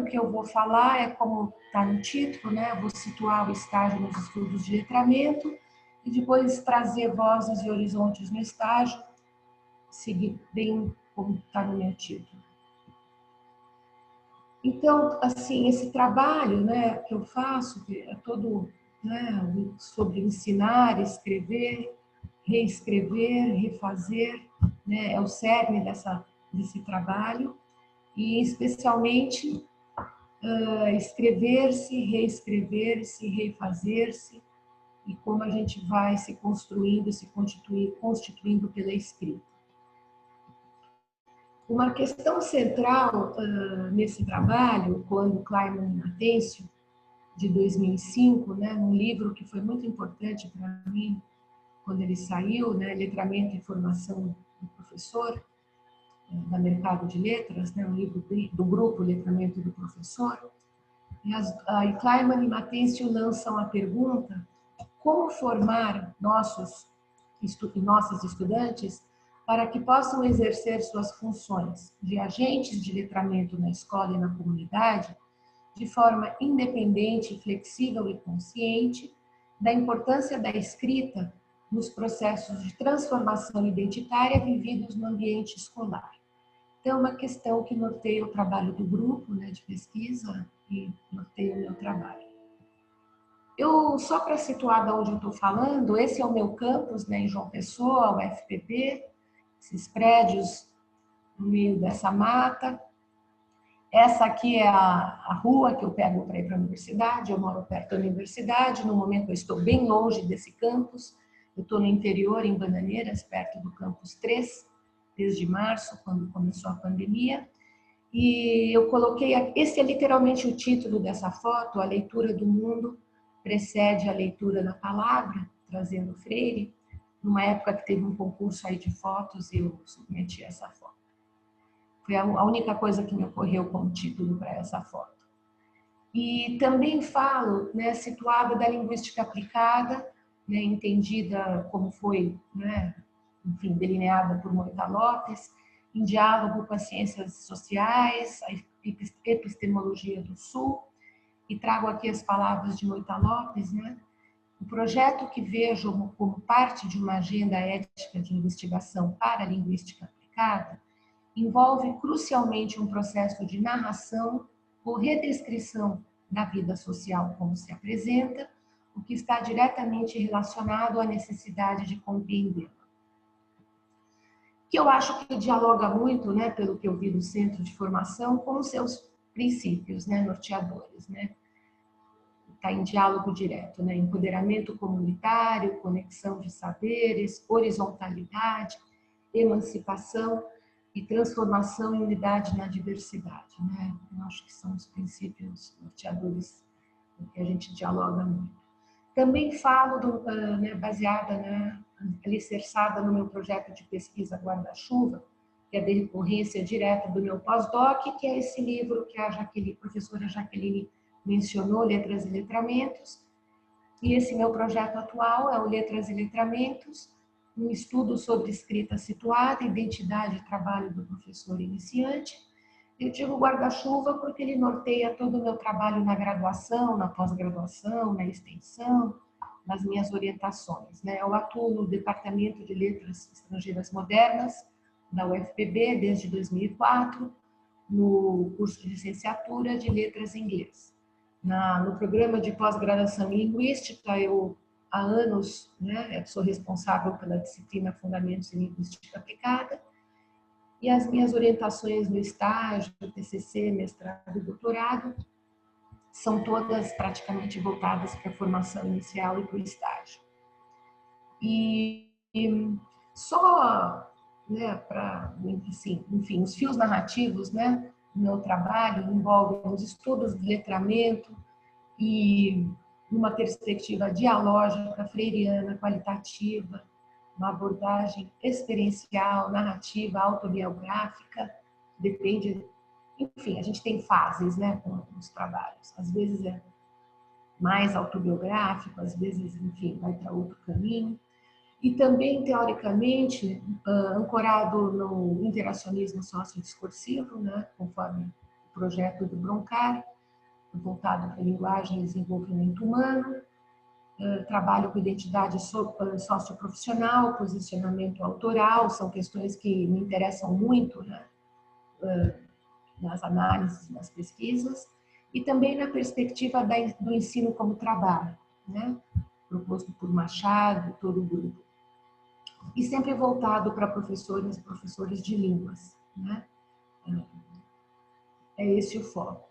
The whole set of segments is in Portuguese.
que eu vou falar é como está no título, né? Eu vou situar o estágio nos estudos de letramento e depois trazer vozes e horizontes no estágio, seguir bem como está no meu título. Então, assim, esse trabalho, né, que eu faço, que é todo, né, sobre ensinar, escrever, reescrever, refazer, né, é o cerne desse trabalho, e especialmente escrever-se, reescrever-se, refazer-se, e como a gente vai se construindo, se constituindo pela escrita. Uma questão central nesse trabalho, quando Kleiman e Matêncio, de 2005, né, um livro que foi muito importante para mim, quando ele saiu, né, Letramento e Formação do Professor, da Mercado de Letras, né, um livro do grupo Letramento do Professor, e Kleiman e Matêncio lançam a pergunta: como formar nossos e nossas estudantes para que possam exercer suas funções de agentes de letramento na escola e na comunidade de forma independente, flexível e consciente da importância da escrita nos processos de transformação identitária vividos no ambiente escolar. Então, é uma questão que norteia o trabalho do grupo, né, de pesquisa e norteia o meu trabalho. Só para situar de onde eu estou falando, esse é o meu campus, né, em João Pessoa, o UFPB, esses prédios no meio dessa mata. Essa aqui é a rua que eu pego para ir para a universidade, eu moro perto da universidade, no momento eu estou bem longe desse campus, eu estou no interior, em Bananeiras, perto do campus 3, desde março, quando começou a pandemia, e eu coloquei, esse é literalmente o título dessa foto, A Leitura do Mundo precede a leitura da palavra, trazendo Freire, numa época que teve um concurso aí de fotos e eu submeti essa foto. Foi a única coisa que me ocorreu como título para essa foto. E também falo, né, situada da linguística aplicada, né, entendida como foi, né, enfim, delineada por Moita Lopes, em diálogo com as ciências sociais, a epistemologia do Sul, e trago aqui as palavras de Moita Lopes, né? O projeto que vejo como parte de uma agenda ética de investigação para a linguística aplicada envolve crucialmente um processo de narração ou redescrição da vida social como se apresenta, o que está diretamente relacionado à necessidade de compreendê-la. Que eu acho que dialoga muito, né, pelo que eu vi do Centro de Formação, com os seus princípios, né, norteadores, né? Está em diálogo direto, né? Empoderamento comunitário, conexão de saberes, horizontalidade, emancipação e transformação em unidade na diversidade, né? Eu acho que são os princípios norteadores que a gente dialoga muito. Também falo, né, baseada, né, alicerçada no meu projeto de pesquisa Guarda-Chuva, que é de recorrência direta do meu pós-doc, que é esse livro que a professora Jaqueline mencionou, Letras e Letramentos. E esse meu projeto atual é o Letras e Letramentos, um estudo sobre escrita situada, identidade e trabalho do professor iniciante. Eu digo guarda-chuva porque ele norteia todo o meu trabalho na graduação, na pós-graduação, na extensão, nas minhas orientações, né? Eu atuo no Departamento de Letras Estrangeiras Modernas da UFPB desde 2004, no curso de licenciatura de Letras em Inglês. No programa de pós-graduação em Linguística, eu há anos, né, sou responsável pela disciplina Fundamentos em Linguística Aplicada, e as minhas orientações no estágio, TCC, mestrado e doutorado são todas praticamente voltadas para a formação inicial e para o estágio. E só, né, para, enfim, os fios narrativos, né, do meu trabalho envolvem os estudos de letramento e uma perspectiva dialógica, freiriana, qualitativa, uma abordagem experiencial, narrativa, autobiográfica, depende, enfim, a gente tem fases, né, com os trabalhos. Às vezes é mais autobiográfico, às vezes, enfim, vai para outro caminho. E também, teoricamente, ancorado no interacionismo sociodiscursivo, né, conforme o projeto do Broncar, voltado para linguagem e desenvolvimento humano. Trabalho com identidade socioprofissional, posicionamento autoral, são questões que me interessam muito, né, nas análises, nas pesquisas, e também na perspectiva do ensino como trabalho, né, proposto por Machado, todo o grupo. E sempre voltado para professores e professores de línguas, né? É esse o foco.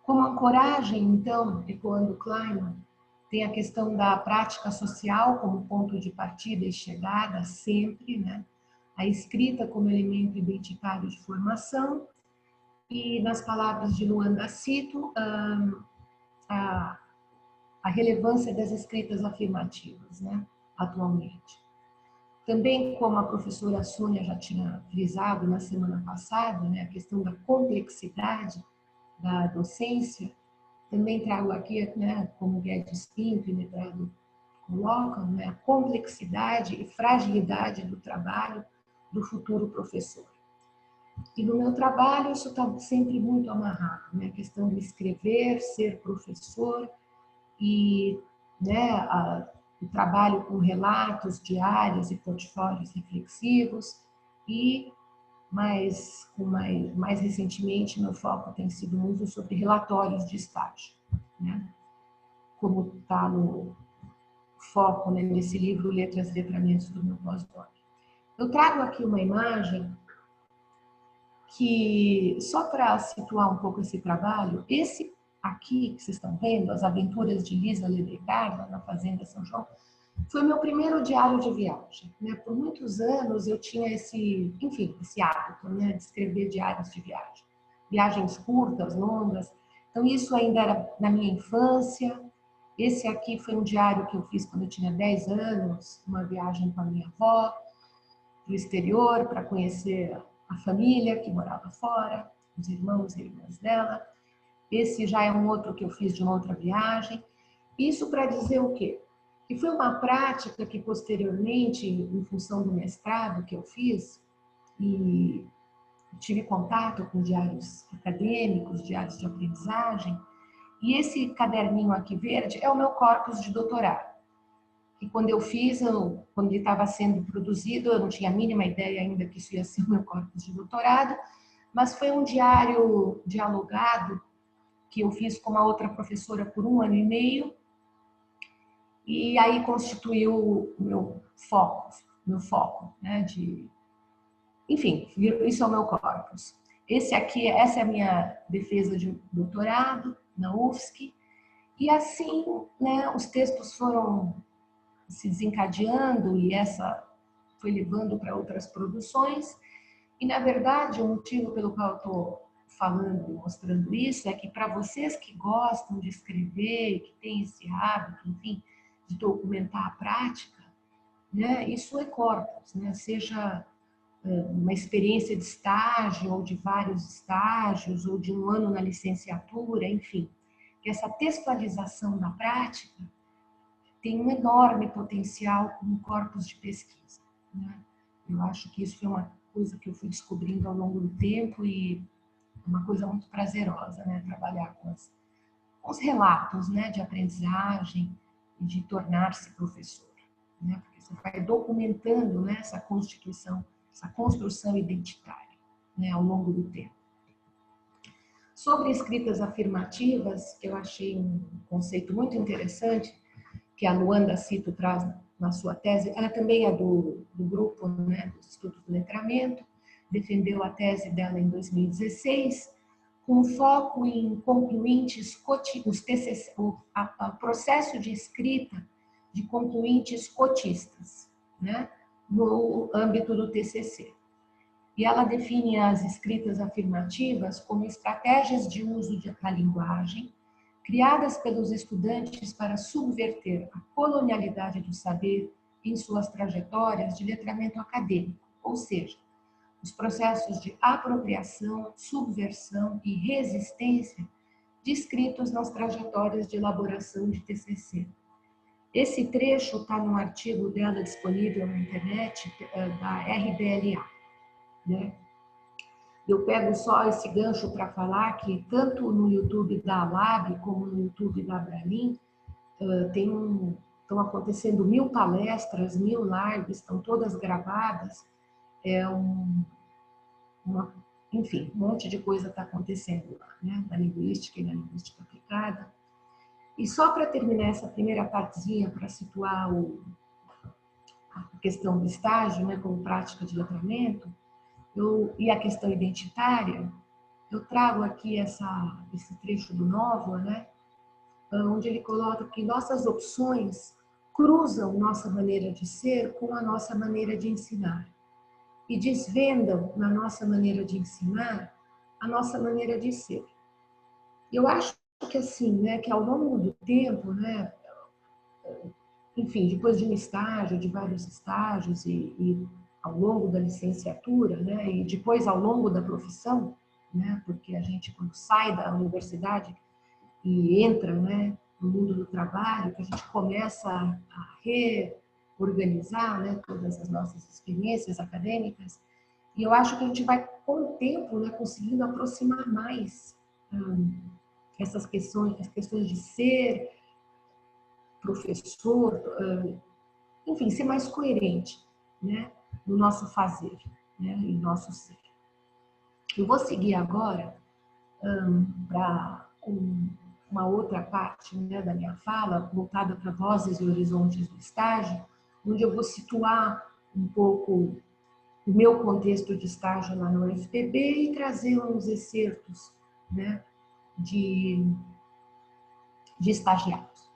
Como ancoragem, então, ecoando Kleiman, tem a questão da prática social como ponto de partida e chegada, sempre, né? A escrita como elemento identitário de formação, e, nas palavras de Luanda Cito, a relevância das escritas afirmativas, né? Atualmente. Também, como a professora Sônia já tinha frisado na semana passada, né, a questão da complexidade da docência, também trago aqui, né, como Guedes Pinto e Medrado colocam, né, a complexidade e fragilidade do trabalho do futuro professor. E no meu trabalho isso está sempre muito amarrado, né, a questão de escrever, ser professor e, né, o trabalho com relatos diários e portfólios reflexivos e mais recentemente meu foco tem sido muito sobre relatórios de estágio, né? Como está no foco, né, nesse livro Letras e Letramentos do meu pós-doc. Eu trago aqui uma imagem que, só para situar um pouco esse trabalho, esse aqui que vocês estão vendo, As Aventuras de Lisa Ledecarda, na Fazenda São João, foi meu primeiro diário de viagem, né? Por muitos anos eu tinha esse hábito, né, de escrever diários de viagem. Viagens curtas, longas. Então isso ainda era na minha infância. Esse aqui foi um diário que eu fiz quando eu tinha 10 anos, uma viagem com a minha avó para o exterior para conhecer a família que morava fora, os irmãos e irmãs dela. Esse já é um outro que eu fiz de uma outra viagem. Isso para dizer o quê? Que foi uma prática que posteriormente, em função do mestrado que eu fiz, e tive contato com diários acadêmicos, diários de aprendizagem, e esse caderninho aqui verde é o meu corpus de doutorado. E quando eu fiz, quando ele estava sendo produzido, eu não tinha a mínima ideia ainda que isso ia ser o meu corpus de doutorado, mas foi um diário dialogado que eu fiz com uma outra professora por 1 ano e meio, e aí constituiu o meu foco, né, enfim, isso é o meu corpus. Essa é a minha defesa de doutorado na UFSC, e assim, né, os textos foram se desencadeando e essa foi levando para outras produções, e na verdade o motivo pelo qual eu estou falando e mostrando isso é que para vocês que gostam de escrever, que têm esse hábito, enfim, de documentar a prática, né, isso é corpus, né, seja uma experiência de estágio ou de vários estágios ou de 1 ano na licenciatura, enfim, que essa textualização da prática tem um enorme potencial como corpus de pesquisa, né? Eu acho que isso foi uma coisa que eu fui descobrindo ao longo do tempo e uma coisa muito prazerosa, né? Trabalhar com os relatos, né, de aprendizagem e de tornar-se professor, né? Porque você vai documentando, né, essa construção identitária, né, ao longo do tempo. Sobre escritas afirmativas, que eu achei um conceito muito interessante, que a Luanda Cito traz na sua tese, ela também é do grupo, né, dos estudos do letramento, defendeu a tese dela em 2016, com foco em concluintes, os TCC, o processo de escrita de concluintes cotistas, né, no âmbito do TCC. E ela define as escritas afirmativas como estratégias de uso da linguagem, criadas pelos estudantes para subverter a colonialidade do saber em suas trajetórias de letramento acadêmico, ou seja, os processos de apropriação, subversão e resistência descritos nas trajetórias de elaboração de TCC. Esse trecho está num artigo dela disponível na internet, da RBLA, né? Eu pego só esse gancho para falar que tanto no YouTube da Lab como no YouTube da Abralim estão acontecendo 1000 palestras, 1000 lives, estão todas gravadas. É uma, enfim, um monte de coisa está acontecendo lá, né? Na linguística e na linguística aplicada. E só para terminar essa primeira partezinha, para situar a questão do estágio, né, como prática de letramento, e a questão identitária, eu trago aqui esse trecho do Novo, né, onde ele coloca que nossas opções cruzam nossa maneira de ser com a nossa maneira de ensinar e desvendam na nossa maneira de ensinar a nossa maneira de ser. Eu acho que assim, né, que ao longo do tempo, né, enfim, depois de um estágio, de vários estágios e ao longo da licenciatura, né, e depois ao longo da profissão, né, porque a gente quando sai da universidade e entra, né, no mundo do trabalho, que a gente começa a reorganizar, né, todas as nossas experiências acadêmicas, e eu acho que a gente vai com o tempo, né, conseguindo aproximar mais essas questões, as questões de ser professor, enfim, ser mais coerente, né, no nosso fazer, né, em nosso ser. Eu vou seguir agora para uma outra parte, né, da minha fala, voltada para vozes e horizontes do estágio, onde eu vou situar um pouco o meu contexto de estágio lá no UFPB e trazer uns excertos, né, de estagiários.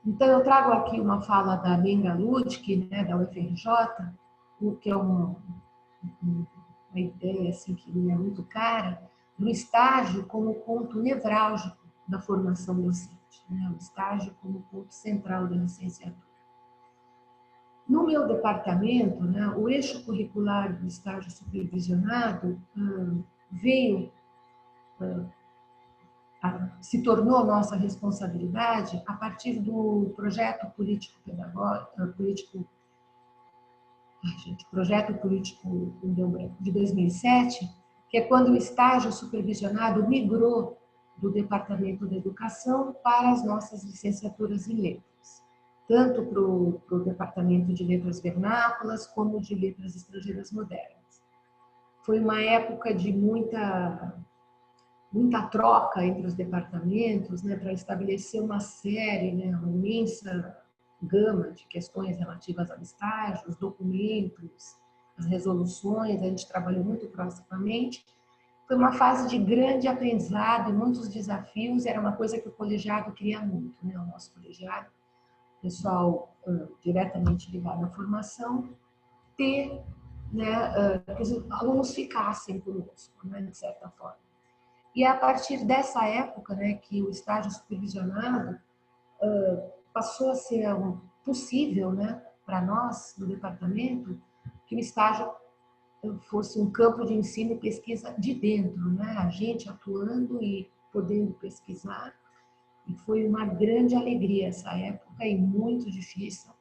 Então, eu trago aqui uma fala da Menga Ludwig, né, da UFRJ, que é uma ideia assim, que me é muito cara, do estágio como ponto nevrálgico da formação docente, né, o estágio como ponto central da licenciatura. No meu departamento, né, o eixo curricular do estágio supervisionado veio se tornou nossa responsabilidade a partir do projeto político-pedagógico, projeto político de 2007, que é quando o estágio supervisionado migrou do Departamento da Educação para as nossas licenciaturas em letras, tanto para o Departamento de Letras Vernáculas como de Letras Estrangeiras Modernas. Foi uma época de muita troca entre os departamentos, né, para estabelecer uma série, né, uma imensa gama de questões relativas ao estágio, os documentos, as resoluções, a gente trabalhou muito proximamente. Foi uma fase de grande aprendizado e muitos desafios, era uma coisa que o colegiado queria muito, né, o nosso colegiado, pessoal diretamente ligado à formação, ter, né, que os alunos ficassem conosco, né, de certa forma. E é a partir dessa época, né, que o estágio supervisionado passou a ser possível, né, para nós, no departamento, que o estágio fosse um campo de ensino e pesquisa de dentro, né, a gente atuando e podendo pesquisar. E foi uma grande alegria essa época e muito difícil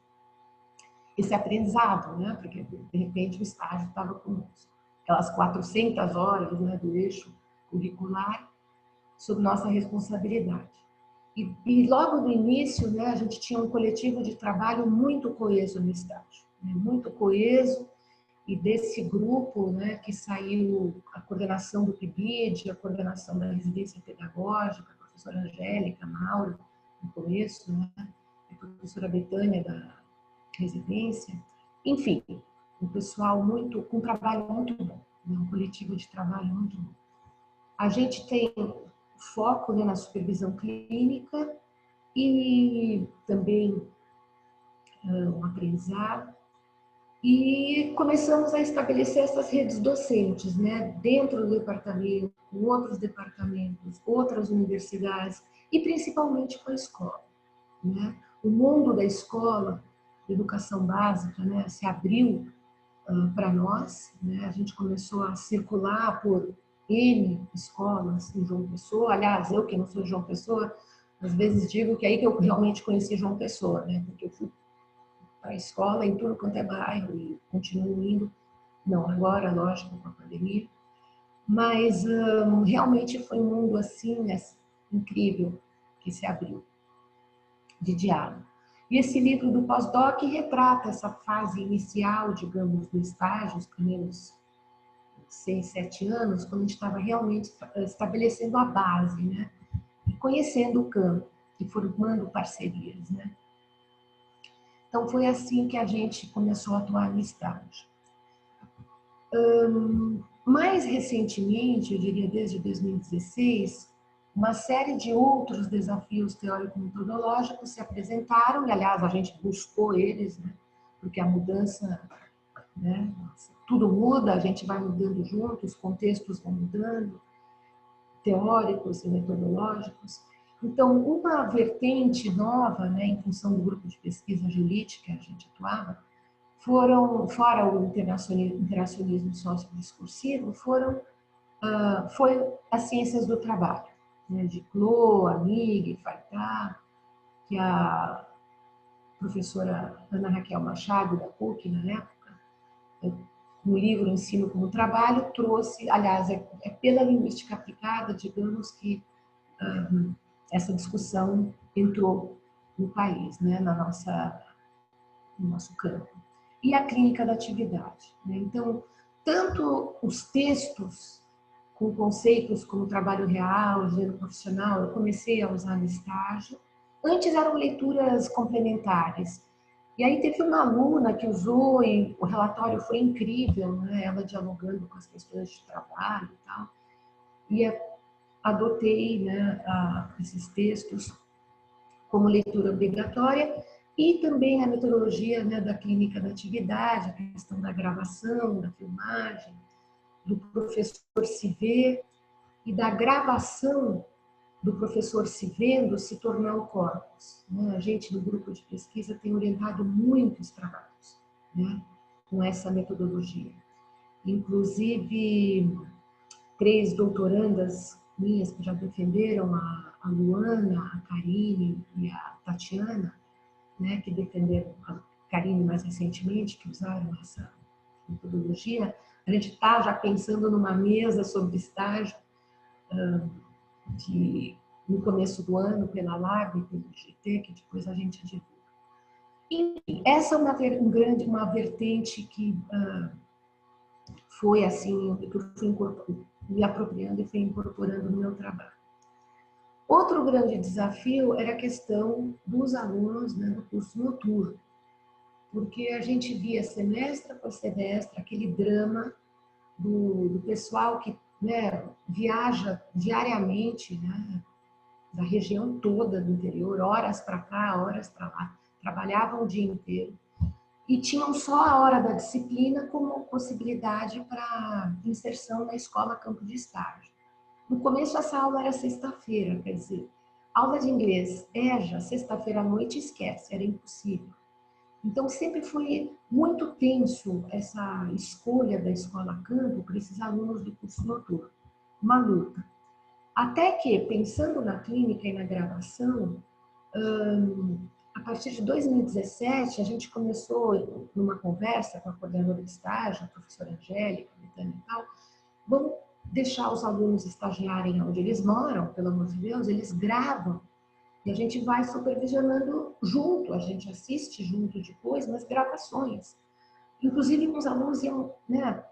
esse aprendizado, né, porque de repente o estágio estava conosco. Aquelas 400 horas, né, do eixo curricular, sob nossa responsabilidade. E logo no início, né, a gente tinha um coletivo de trabalho muito coeso no estágio, né, muito coeso, e desse grupo, né, que saiu a coordenação do PIBID, a coordenação da residência pedagógica, a professora Angélica, Mauro, no começo, né, a professora Betânia da residência, enfim, um pessoal com um trabalho muito bom, né, um coletivo de trabalho muito bom. A gente tem foco, né, na supervisão clínica e também um aprendizado. E começamos a estabelecer essas redes docentes, né, dentro do departamento, com outros departamentos, outras universidades e principalmente com a escola, né? O mundo da escola, da educação básica, né, se abriu para nós, né? A gente começou a circular por N escolas em João Pessoa. Aliás, eu que não sou de João Pessoa, às vezes digo que é aí que eu realmente conheci João Pessoa, né? Porque eu fui para a escola em tudo quanto é bairro e continuo indo. Não agora, lógico, com a pandemia. Mas realmente foi um mundo assim, incrível que se abriu de diálogo. E esse livro do pós-doc retrata essa fase inicial, digamos, do estágio, os primeiros 6, 7 anos, quando a gente estava realmente estabelecendo a base, né? E conhecendo o campo e formando parcerias, né? Então foi assim que a gente começou a atuar no estágio. Mais recentemente, eu diria desde 2016, uma série de outros desafios teórico-metodológicos se apresentaram, e aliás a gente buscou eles, né? Porque a mudança, né? Tudo muda, a gente vai mudando junto, os contextos vão mudando, teóricos e metodológicos. Então, uma vertente nova, né, em função do grupo de pesquisa Julite que a gente atuava, fora o interacionismo sociodiscursivo, foi as ciências do trabalho, né, de Clô, Amig, Faitá, que a professora Ana Raquel Machado, da PUC, na época, no livro Ensino como Trabalho, trouxe, aliás, é pela linguística aplicada, digamos que essa discussão entrou no país, né, no nosso campo. E a clínica da atividade, né? Então, tanto os textos com conceitos como trabalho real, gênero profissional, eu comecei a usar no estágio. Antes eram leituras complementares. E aí teve uma aluna que usou e o relatório foi incrível, né? Ela dialogando com as questões de trabalho e tal. E adotei, né, esses textos como leitura obrigatória e também a metodologia, né, da clínica da atividade, a questão da gravação, da filmagem, do professor se ver e da gravação do professor se vendo se tornar o corpus, né? A gente do grupo de pesquisa tem orientado muitos trabalhos, né, com essa metodologia. Inclusive, 3 doutorandas minhas que já defenderam, a Luana, a Karine e a Tatiana, né, que defenderam, a Karine mais recentemente, que usaram essa metodologia. A gente está já pensando numa mesa sobre estágio no começo do ano, pela Lab e pelo GT, que depois a gente divulga. Enfim, essa é uma vertente que foi assim, que eu fui me apropriando e fui incorporando no meu trabalho. Outro grande desafio era a questão dos alunos, né, do curso noturno, porque a gente via semestre após semestre aquele drama do pessoal que, né, viaja diariamente, né, da região toda do interior, horas para cá, horas para lá, trabalhavam o dia inteiro e tinham só a hora da disciplina como possibilidade para inserção na escola campo de estágio. No começo, essa aula era sexta-feira, quer dizer, aula de inglês, EJA, sexta-feira à noite, esquece, era impossível. Então, sempre foi muito tenso essa escolha da escola campo para esses alunos do curso noturno. Uma luta. Até que, pensando na clínica e na gravação, a partir de 2017, a gente começou, numa conversa com a coordenadora de estágio, a professora Angélica, Betânia e tal, vamos deixar os alunos estagiarem onde eles moram, pelo amor de Deus, eles gravam e a gente vai supervisionando junto, a gente assiste junto depois nas gravações. Inclusive, os alunos iam, né,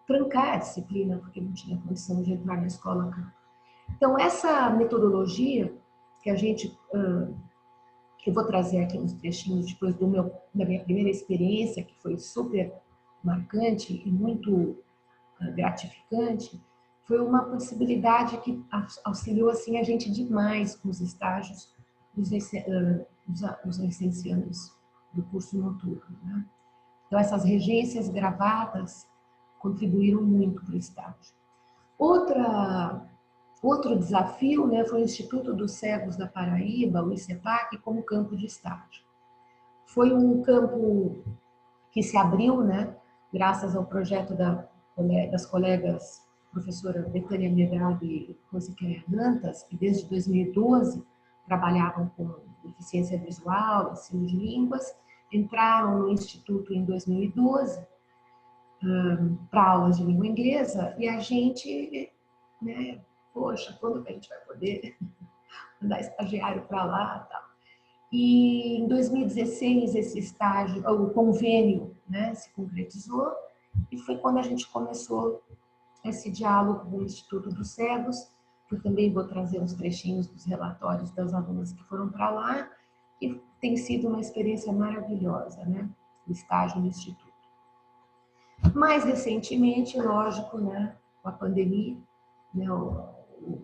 trancar a disciplina, porque não tinha condição de entrar na escola. Então, essa metodologia que a gente, que eu vou trazer aqui uns trechinhos depois da minha primeira experiência, que foi super marcante e muito gratificante, foi uma possibilidade que auxiliou assim a gente demais com os estágios dos licenciados do curso noturno, né? Então essas regências gravadas contribuíram muito para o estágio. Outro desafio, né, foi o Instituto dos Cegos da Paraíba, o ICEPAC, como campo de estágio. Foi um campo que se abriu, né, graças ao projeto das colegas professora Betânia Medrado e Rosiquéia Dantas, que desde 2012 trabalhavam com deficiência visual, ensino de línguas, entraram no Instituto em 2012 para aulas de língua inglesa e a gente, né, poxa, quando que a gente vai poder mandar estagiário para lá, tal. E em 2016 esse estágio, o convênio, né, se concretizou e foi quando a gente começou esse diálogo com o Instituto dos Cegos, que eu também vou trazer uns trechinhos dos relatórios das alunas que foram para lá, e tem sido uma experiência maravilhosa, né, o estágio no Instituto. Mais recentemente, lógico, né, com a pandemia, né,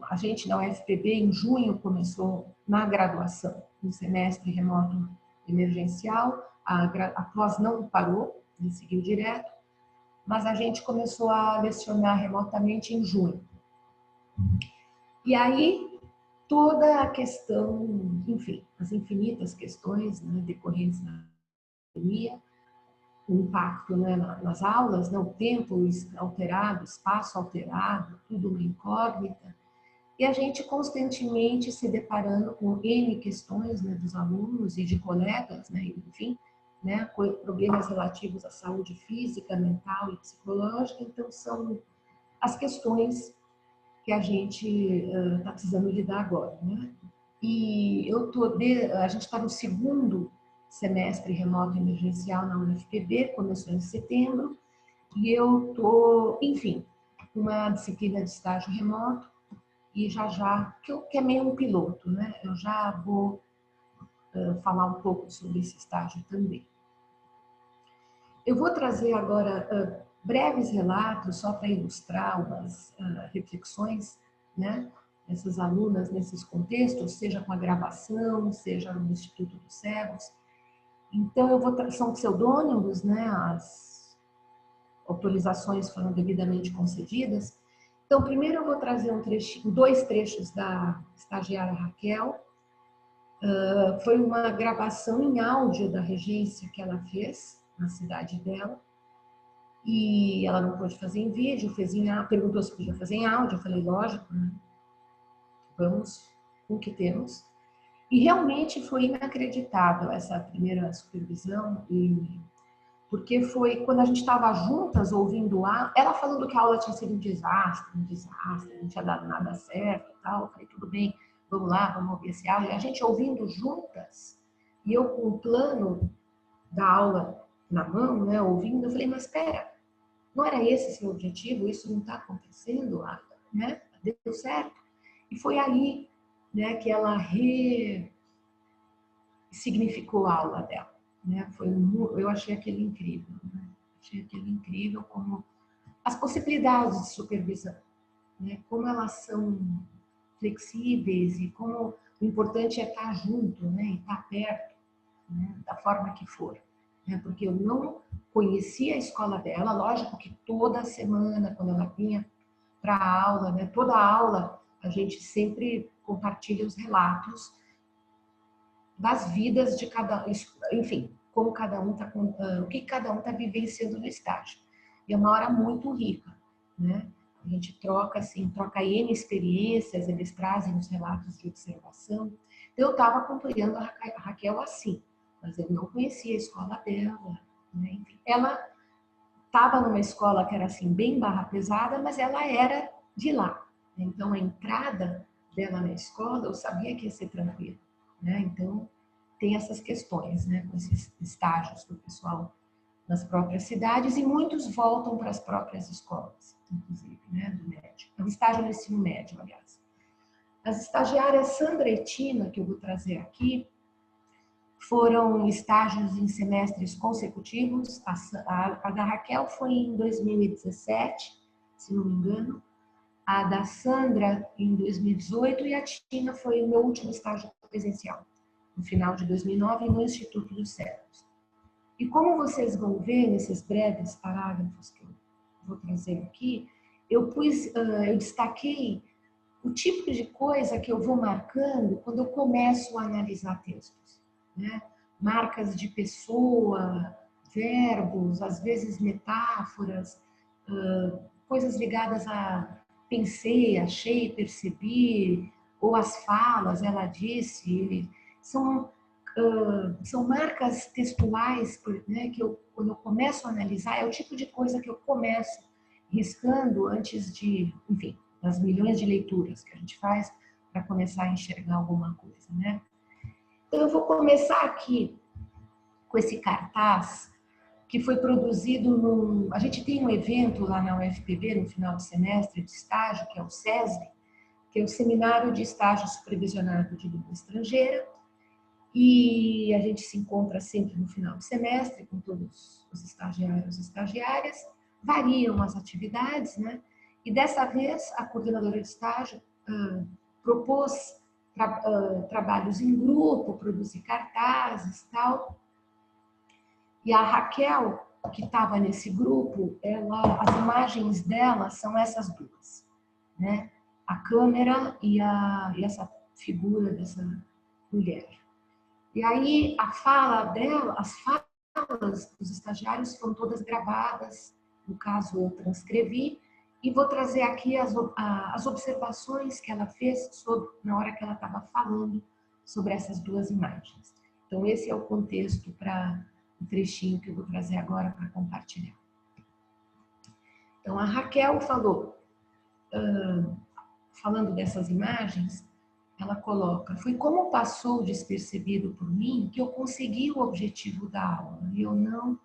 a gente na UFPB, em junho, começou na graduação, no semestre remoto emergencial, a pós não parou, ele seguiu direto, mas a gente começou a lecionar remotamente em junho. E aí, toda a questão, enfim, as infinitas questões, né, decorrentes da pandemia, o impacto, né, nas aulas, né, o tempo alterado, espaço alterado, tudo uma incógnita, e a gente constantemente se deparando com N questões, né, dos alunos e de colegas, né, enfim, né, problemas relativos à saúde física, mental e psicológica. Então, são as questões que a gente está precisando lidar agora, né? E a gente está no segundo semestre remoto emergencial na UFPB, começou em setembro, e eu estou, enfim, uma disciplina de estágio remoto, e que é meio um piloto, né? Eu já vou falar um pouco sobre esse estágio também. Eu vou trazer agora breves relatos, só para ilustrar umas reflexões, né? Essas alunas nesses contextos, seja com a gravação, seja no Instituto dos Cegos. Então, são pseudônimos, né? As autorizações foram devidamente concedidas. Então, primeiro eu vou trazer dois trechos da estagiária Raquel. Foi uma gravação em áudio da regência que ela fez na cidade dela. E ela não pôde fazer em vídeo, perguntou se podia fazer em áudio. Eu falei, lógico, né? Vamos com o que temos. E realmente foi inacreditável essa primeira supervisão, porque foi quando a gente estava juntas ouvindo ela falando que a aula tinha sido um desastre, não tinha dado nada certo e tal. Eu falei, tudo bem, vamos lá, vamos ouvir esse áudio. E a gente ouvindo juntas, e eu com o plano da aula na mão, né, ouvindo, eu falei, mas espera, não era esse seu objetivo? Isso não está acontecendo, né? Deu certo? E foi ali, né, que ela ressignificou a aula dela, né? Eu achei aquele incrível, né? Achei aquele incrível como as possibilidades de supervisão, né? Como elas são flexíveis e como o importante é estar junto, né? E estar perto, né? Da forma que for, né? Porque eu não conhecia a escola dela, lógico que toda semana, quando ela vinha para a aula, né? Toda a aula a gente sempre compartilha os relatos das vidas de cada, enfim, como cada um está, o que cada um está vivenciando no estágio. E é uma hora muito rica, né? A gente troca, assim, troca N experiências, eles trazem os relatos de observação. Então, eu estava acompanhando a Raquel assim, mas eu não conhecia a escola dela, né? Enfim, ela estava numa escola que era, assim, bem barra pesada, mas ela era de lá. Então, a entrada dela na escola, eu sabia que ia ser tranquila, né? Então, tem essas questões, né, com esses estágios do pessoal nas próprias cidades, e muitos voltam para as próprias escolas, inclusive, né, do médio. É um estágio no ensino médio, aliás. As estagiárias Sandra e Tina, que eu vou trazer aqui, foram estágios em semestres consecutivos. A da Raquel foi em 2017, se não me engano. A da Sandra em 2018 e a Tina foi o meu último estágio presencial, no final de 2009, no Instituto dos Cegos. E como vocês vão ver nesses breves parágrafos que eu vou trazer aqui, eu destaquei o tipo de coisa que eu vou marcando quando eu começo a analisar textos, né? Marcas de pessoa, verbos, às vezes metáforas, coisas ligadas a pensei, achei, percebi, ou as falas, ela disse, são são marcas textuais, né, que quando eu começo a analisar, é o tipo de coisa que eu começo riscando antes de, enfim, das milhões de leituras que a gente faz para começar a enxergar alguma coisa, né? Então, eu vou começar aqui com esse cartaz que foi produzido no... A gente tem um evento lá na UFPB no final de semestre de estágio, que é o SESB, que é o Seminário de Estágio Supervisionado de Língua Estrangeira, e a gente se encontra sempre no final do semestre com todos os estagiários e estagiárias, variam as atividades, né? E dessa vez a coordenadora de estágio propôs trabalhos em grupo, produzir cartazes e tal. E a Raquel, que estava nesse grupo, as imagens dela são essas duas, né? A câmera e essa figura dessa mulher. E aí a fala dela, as falas dos estagiários foram todas gravadas, no caso eu transcrevi, e vou trazer aqui as observações que ela fez na hora que ela estava falando sobre essas duas imagens. Então esse é o contexto para o trechinho que eu vou trazer agora para compartilhar. Então a Raquel falou, falando dessas imagens, ela coloca, foi como passou despercebido por mim que eu consegui o objetivo da aula. E eu não...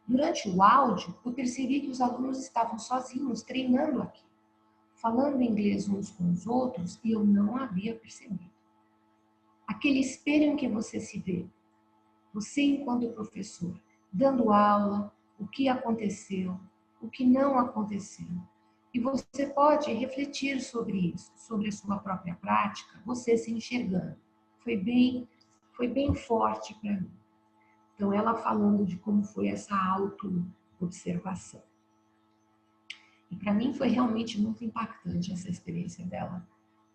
Durante o áudio, eu percebi que os alunos estavam sozinhos, treinando aqui, falando inglês uns com os outros, e eu não havia percebido. Aquele espelho em que você se vê, você enquanto professor, dando aula, o que aconteceu, o que não aconteceu. E você pode refletir sobre isso, sobre a sua própria prática, você se enxergando. Foi bem forte para mim. Então, ela falando de como foi essa auto-observação. E para mim foi realmente muito impactante essa experiência dela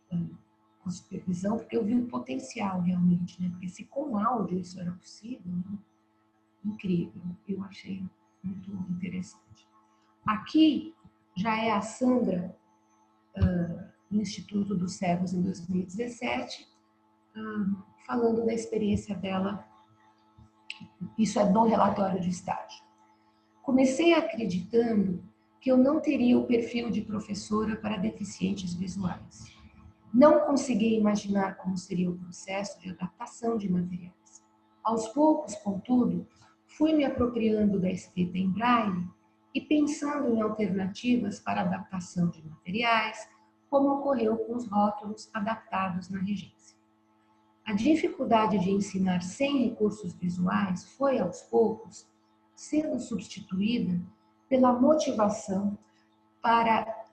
com supervisão, porque eu vi um potencial realmente, né? Porque se com áudio isso era possível, né? Incrível, eu achei muito interessante. Aqui já é a Sandra, no Instituto dos Cegos em 2017, falando da experiência dela, isso é do relatório de estágio. Comecei acreditando que eu não teria o perfil de professora para deficientes visuais. Não consegui imaginar como seria o processo de adaptação de materiais. Aos poucos, contudo, fui me apropriando da escrita em braille e pensando em alternativas para adaptação de materiais, como ocorreu com os rótulos adaptados na regência. A dificuldade de ensinar sem recursos visuais foi, aos poucos, sendo substituída pela motivação para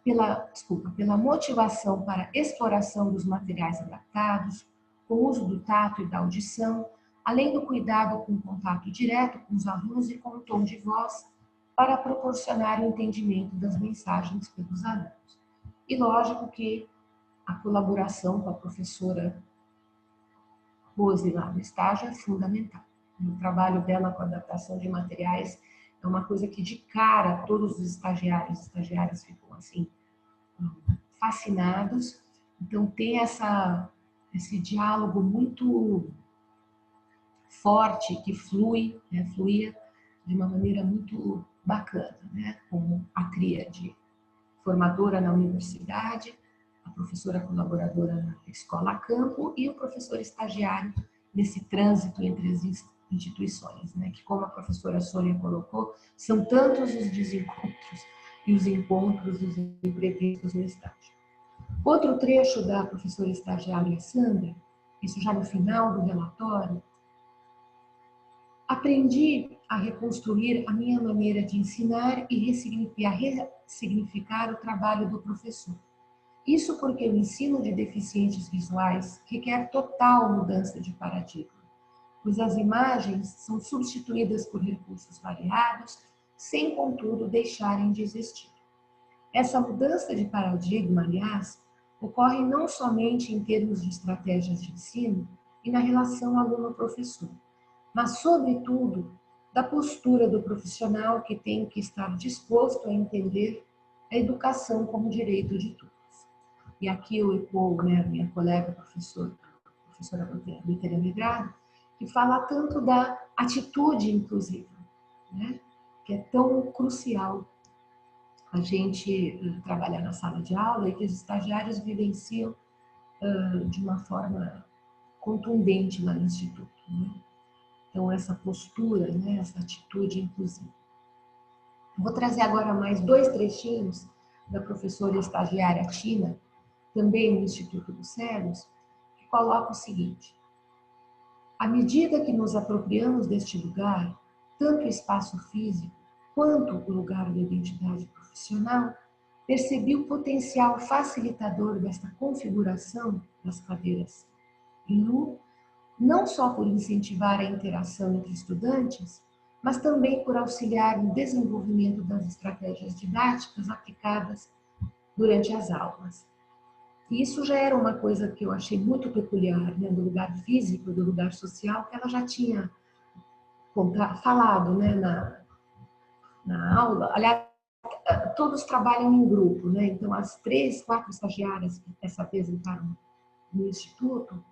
exploração dos materiais adaptados, com o uso do tato e da audição, além do cuidado com o contato direto com os alunos e com o tom de voz, para proporcionar o entendimento das mensagens pelos alunos. E lógico que a colaboração com a professora Rose lá no estágio é fundamental. O trabalho dela com a adaptação de materiais é uma coisa que de cara todos os estagiários e estagiárias ficam assim fascinados. Então tem esse diálogo muito forte que fluía de uma maneira muito bacana, né? Com a tríade formadora na universidade, a professora colaboradora na escola a campo e o professor estagiário nesse trânsito entre as instituições, né? Que, como a professora Sônia colocou, são tantos os desencontros e os encontros dos imprevistos no estágio. Outro trecho da professora estagiária Sandra, isso já no final do relatório, aprendi a reconstruir a minha maneira de ensinar e ressignificar o trabalho do professor. Isso porque o ensino de deficientes visuais requer total mudança de paradigma, pois as imagens são substituídas por recursos variados, sem, contudo, deixarem de existir. Essa mudança de paradigma, aliás, ocorre não somente em termos de estratégias de ensino e na relação aluno-professor, mas, sobretudo, da postura do profissional que tem que estar disposto a entender a educação como direito de todos. E aqui eu ecoo, né, a minha colega professora professora Luterana Medrado, que fala tanto da atitude inclusiva, né? Que é tão crucial a gente trabalhar na sala de aula e que os estagiários vivenciam de uma forma contundente lá no Instituto, né? Então, essa postura, né, essa atitude inclusiva. Vou trazer agora mais 2 trechinhos da professora estagiária Tina, também no Instituto dos Cegos, que coloca o seguinte: à medida que nos apropriamos deste lugar, tanto o espaço físico quanto o lugar da identidade profissional, percebi o potencial facilitador desta configuração das cadeiras em U, não só por incentivar a interação entre estudantes, mas também por auxiliar no desenvolvimento das estratégias didáticas aplicadas durante as aulas. E isso já era uma coisa que eu achei muito peculiar, né, do lugar físico, do lugar social, que ela já tinha falado, né, na aula. Aliás, todos trabalham em grupo, né? Então, as 3, 4 estagiárias que dessa vez entraram no Instituto,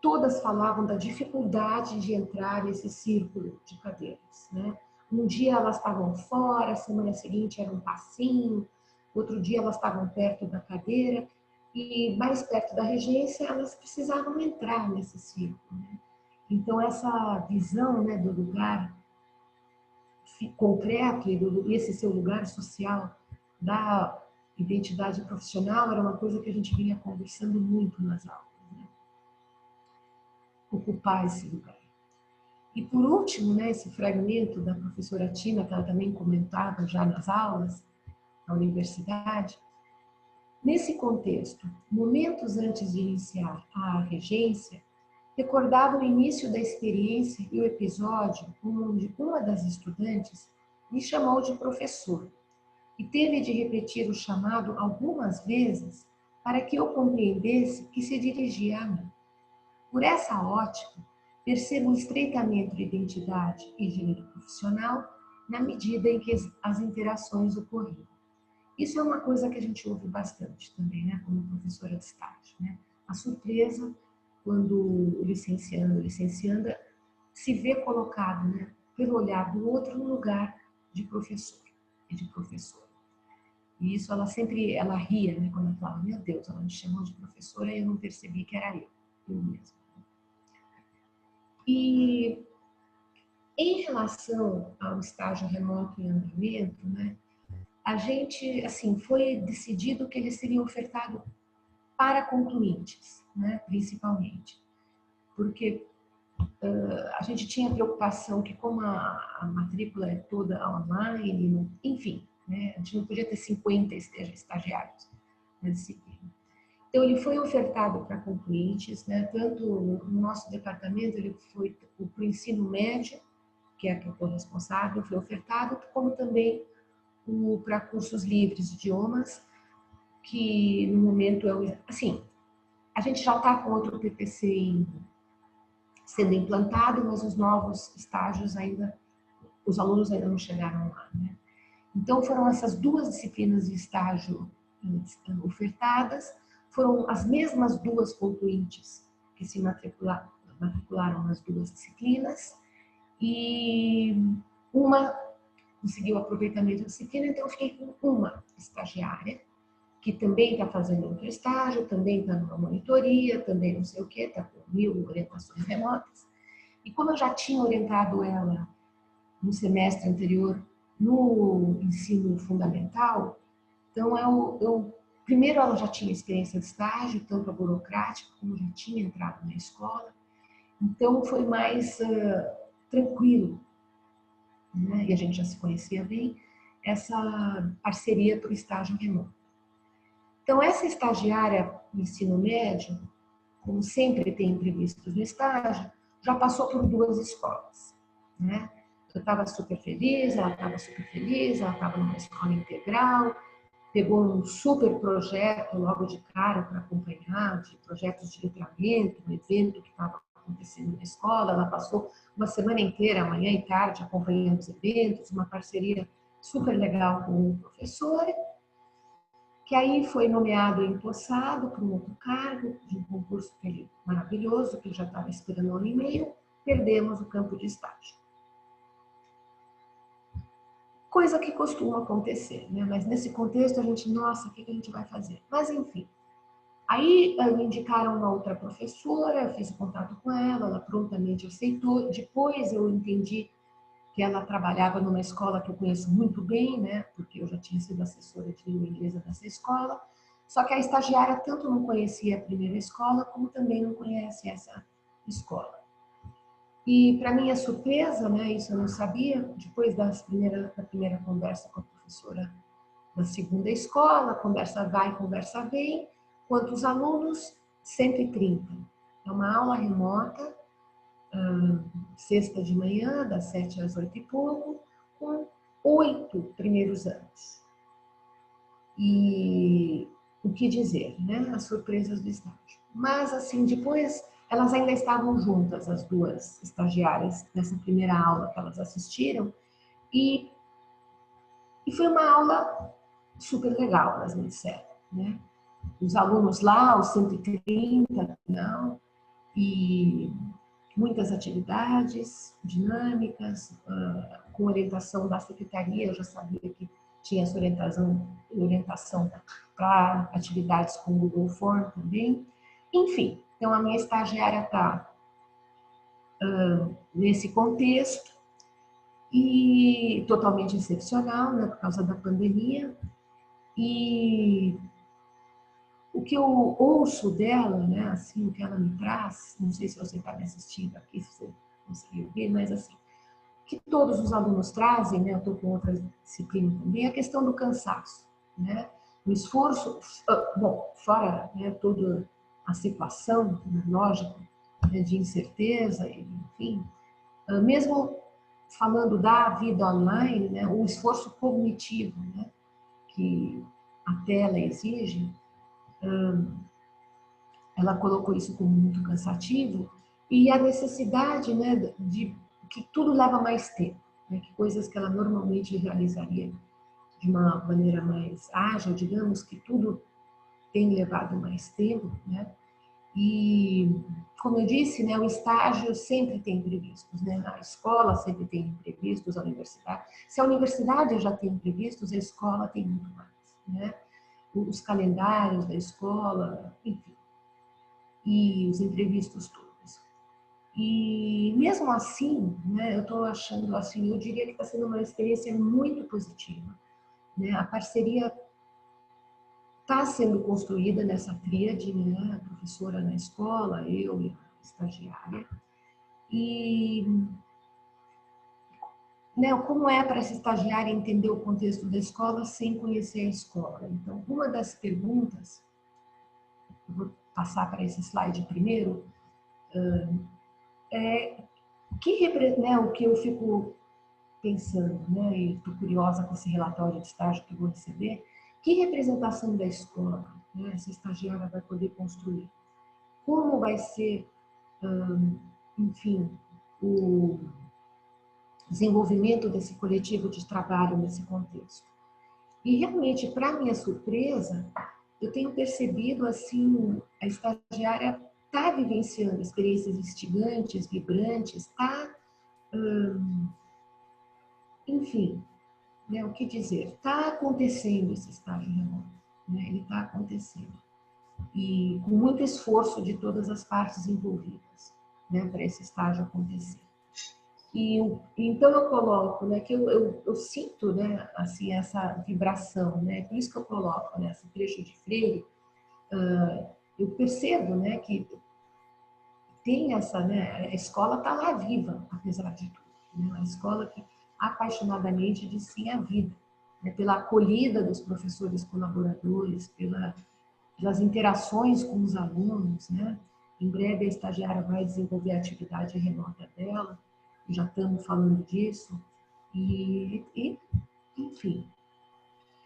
todas falavam da dificuldade de entrar nesse círculo de cadeiras, né? Um dia elas estavam fora, semana seguinte era um passinho, outro dia elas estavam perto da cadeira e mais perto da regência elas precisavam entrar nesse círculo, né? Então essa visão, né, do lugar concreto e esse seu lugar social da identidade profissional era uma coisa que a gente vinha conversando muito nas aulas, né? Ocupar esse lugar. E por último, né, esse fragmento da professora Tina, que ela também comentava já nas aulas na universidade, nesse contexto, momentos antes de iniciar a regência, recordava o início da experiência e o episódio onde uma das estudantes me chamou de professor e teve de repetir o chamado algumas vezes para que eu compreendesse que se dirigia a mim. Por essa ótica, percebo o estreitamento de identidade e gênero profissional na medida em que as interações ocorriam. Isso é uma coisa que a gente ouve bastante também, né, como professora de estágio, né? A surpresa quando o licencianda se vê colocado, né, pelo olhar do outro no lugar de professor e de professora. E isso ela ria, né, quando ela falava: meu Deus, ela me chamou de professora e eu não percebi que era eu mesma. E em relação ao estágio remoto em andamento, né, a gente, assim, foi decidido que ele seria ofertado para concluintes, né, principalmente, porque a gente tinha preocupação que como a matrícula é toda online, enfim, né, a gente não podia ter 50 estagiários na disciplina. Então, ele foi ofertado para concluintes, né, tanto no nosso departamento, ele foi para o ensino médio, que é a que eu estou responsável, foi ofertado, como também para cursos livres de idiomas, que no momento é assim, a gente já está com outro PPC sendo implantado, mas os novos estágios ainda, os alunos ainda não chegaram lá, né? Então foram essas 2 disciplinas de estágio ofertadas, foram as mesmas 2 concluintes que se matricularam nas 2 disciplinas e uma conseguiu aproveitamento da disciplina, então eu fiquei com uma estagiária que também está fazendo outro estágio, também está numa monitoria, também não sei o que, está com 1000 orientações remotas. E como eu já tinha orientado ela no semestre anterior no ensino fundamental, então primeiro ela já tinha experiência de estágio, tanto a burocrática, como já tinha entrado na escola, então foi mais tranquilo, né? E a gente já se conhecia bem, essa parceria para o estágio remoto. Então, essa estagiária do ensino médio, como sempre tem imprevistos no estágio, já passou por 2 escolas, né? Eu estava super feliz, ela estava super feliz, ela estava numa escola integral, pegou um super projeto logo de cara para acompanhar, de projetos de letramento, um evento que estava acontecendo na escola. Ela passou uma semana inteira, manhã e tarde, acompanhando os eventos, uma parceria super legal com o professor, que aí foi nomeado e empossado para um outro cargo, de um concurso maravilhoso, que eu já estava esperando 1 ano e meio, perdemos o campo de estágio. Coisa que costuma acontecer, né? Mas nesse contexto a gente, nossa, o que a gente vai fazer? Mas enfim, aí me indicaram uma outra professora, eu fiz contato com ela prontamente aceitou. Depois eu entendi que ela trabalhava numa escola que eu conheço muito bem, né? Porque eu já tinha sido assessora de língua inglesa dessa escola. Só que a estagiária tanto não conhecia a primeira escola, como também não conhece essa escola. E, para minha surpresa, né, isso eu não sabia, depois da primeira conversa com a professora da segunda escola, conversa vai, conversa vem, quantos alunos? 130. É uma aula remota, sexta de manhã, das 7 às 8 e pouco, com 8 primeiros anos. E o que dizer, né? As surpresas do estágio. Mas, assim, depois, elas ainda estavam juntas, as duas estagiárias, nessa primeira aula que elas assistiram, e foi uma aula super legal, elas me disseram, né? Os alunos lá, os 130, não, e muitas atividades dinâmicas, com orientação da secretaria, eu já sabia que tinha essa orientação para atividades com o Google Form também. Enfim, então a minha estagiária está nesse contexto e totalmente excepcional, né, por causa da pandemia. E o que eu ouço dela, né, assim, o que ela me traz, não sei se você está me assistindo aqui, se você conseguiu ver, mas assim, que todos os alunos trazem, né, eu estou com outra disciplina também, a questão do cansaço, né, o esforço, bom, fora, né, toda a situação, né, lógico, né, de incerteza, enfim, mesmo falando da vida online, né, o esforço cognitivo, né, que a tela exige, ela colocou isso como muito cansativo, e a necessidade, né, de que tudo leva mais tempo, né, que coisas que ela normalmente realizaria de uma maneira mais ágil, digamos, que tudo tem levado mais tempo, né, e, como eu disse, né, o estágio sempre tem imprevistos, né, a escola sempre tem imprevistos, a universidade. Se a universidade já tem imprevistos, a escola tem muito mais, né, os calendários da escola, enfim, e os imprevistos todos. E mesmo assim, né, eu estou achando assim, eu diria que está sendo uma experiência muito positiva, né? A parceria está sendo construída nessa tríade, né? A professora na escola, eu e a estagiária. E, né, como é para essa estagiária entender o contexto da escola sem conhecer a escola? Então, uma das perguntas, eu vou passar para esse slide primeiro, é né, o que eu fico pensando, né, e estou curiosa com esse relatório de estágio que eu vou receber, que representação da escola, né, essa estagiária vai poder construir? Como vai ser, enfim, o desenvolvimento desse coletivo de trabalho nesse contexto? E realmente, para minha surpresa, eu tenho percebido, assim, a estagiária está vivenciando experiências instigantes, vibrantes, está, enfim, né, o que dizer? Está acontecendo esse estágio remoto, né? Ele está acontecendo. E com muito esforço de todas as partes envolvidas, né, para esse estágio acontecer. E então eu coloco, né, que eu sinto, né, assim, essa vibração, né, por isso que eu coloco, né, esse trecho de Freire, eu percebo, né, que tem essa, né, a escola está lá viva, apesar de tudo, né, a escola que apaixonadamente diz sim à vida, né, pela acolhida dos professores colaboradores, pelas interações com os alunos, né, em breve a estagiária vai desenvolver a atividade remota dela, já estamos falando disso, enfim,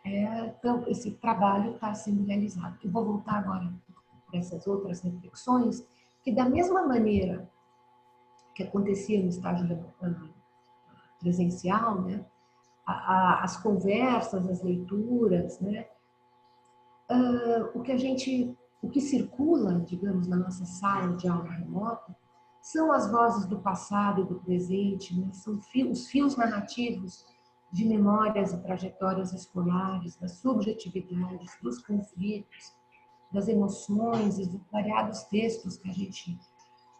então, esse trabalho está sendo realizado. Eu vou voltar agora para essas outras reflexões, que da mesma maneira que acontecia no estágio presencial, né, as conversas, as leituras, né, o que circula, digamos, na nossa sala de aula remota, são as vozes do passado e do presente, né? São os fios narrativos de memórias e trajetórias escolares, das subjetividades, dos conflitos, das emoções e dos variados textos que a gente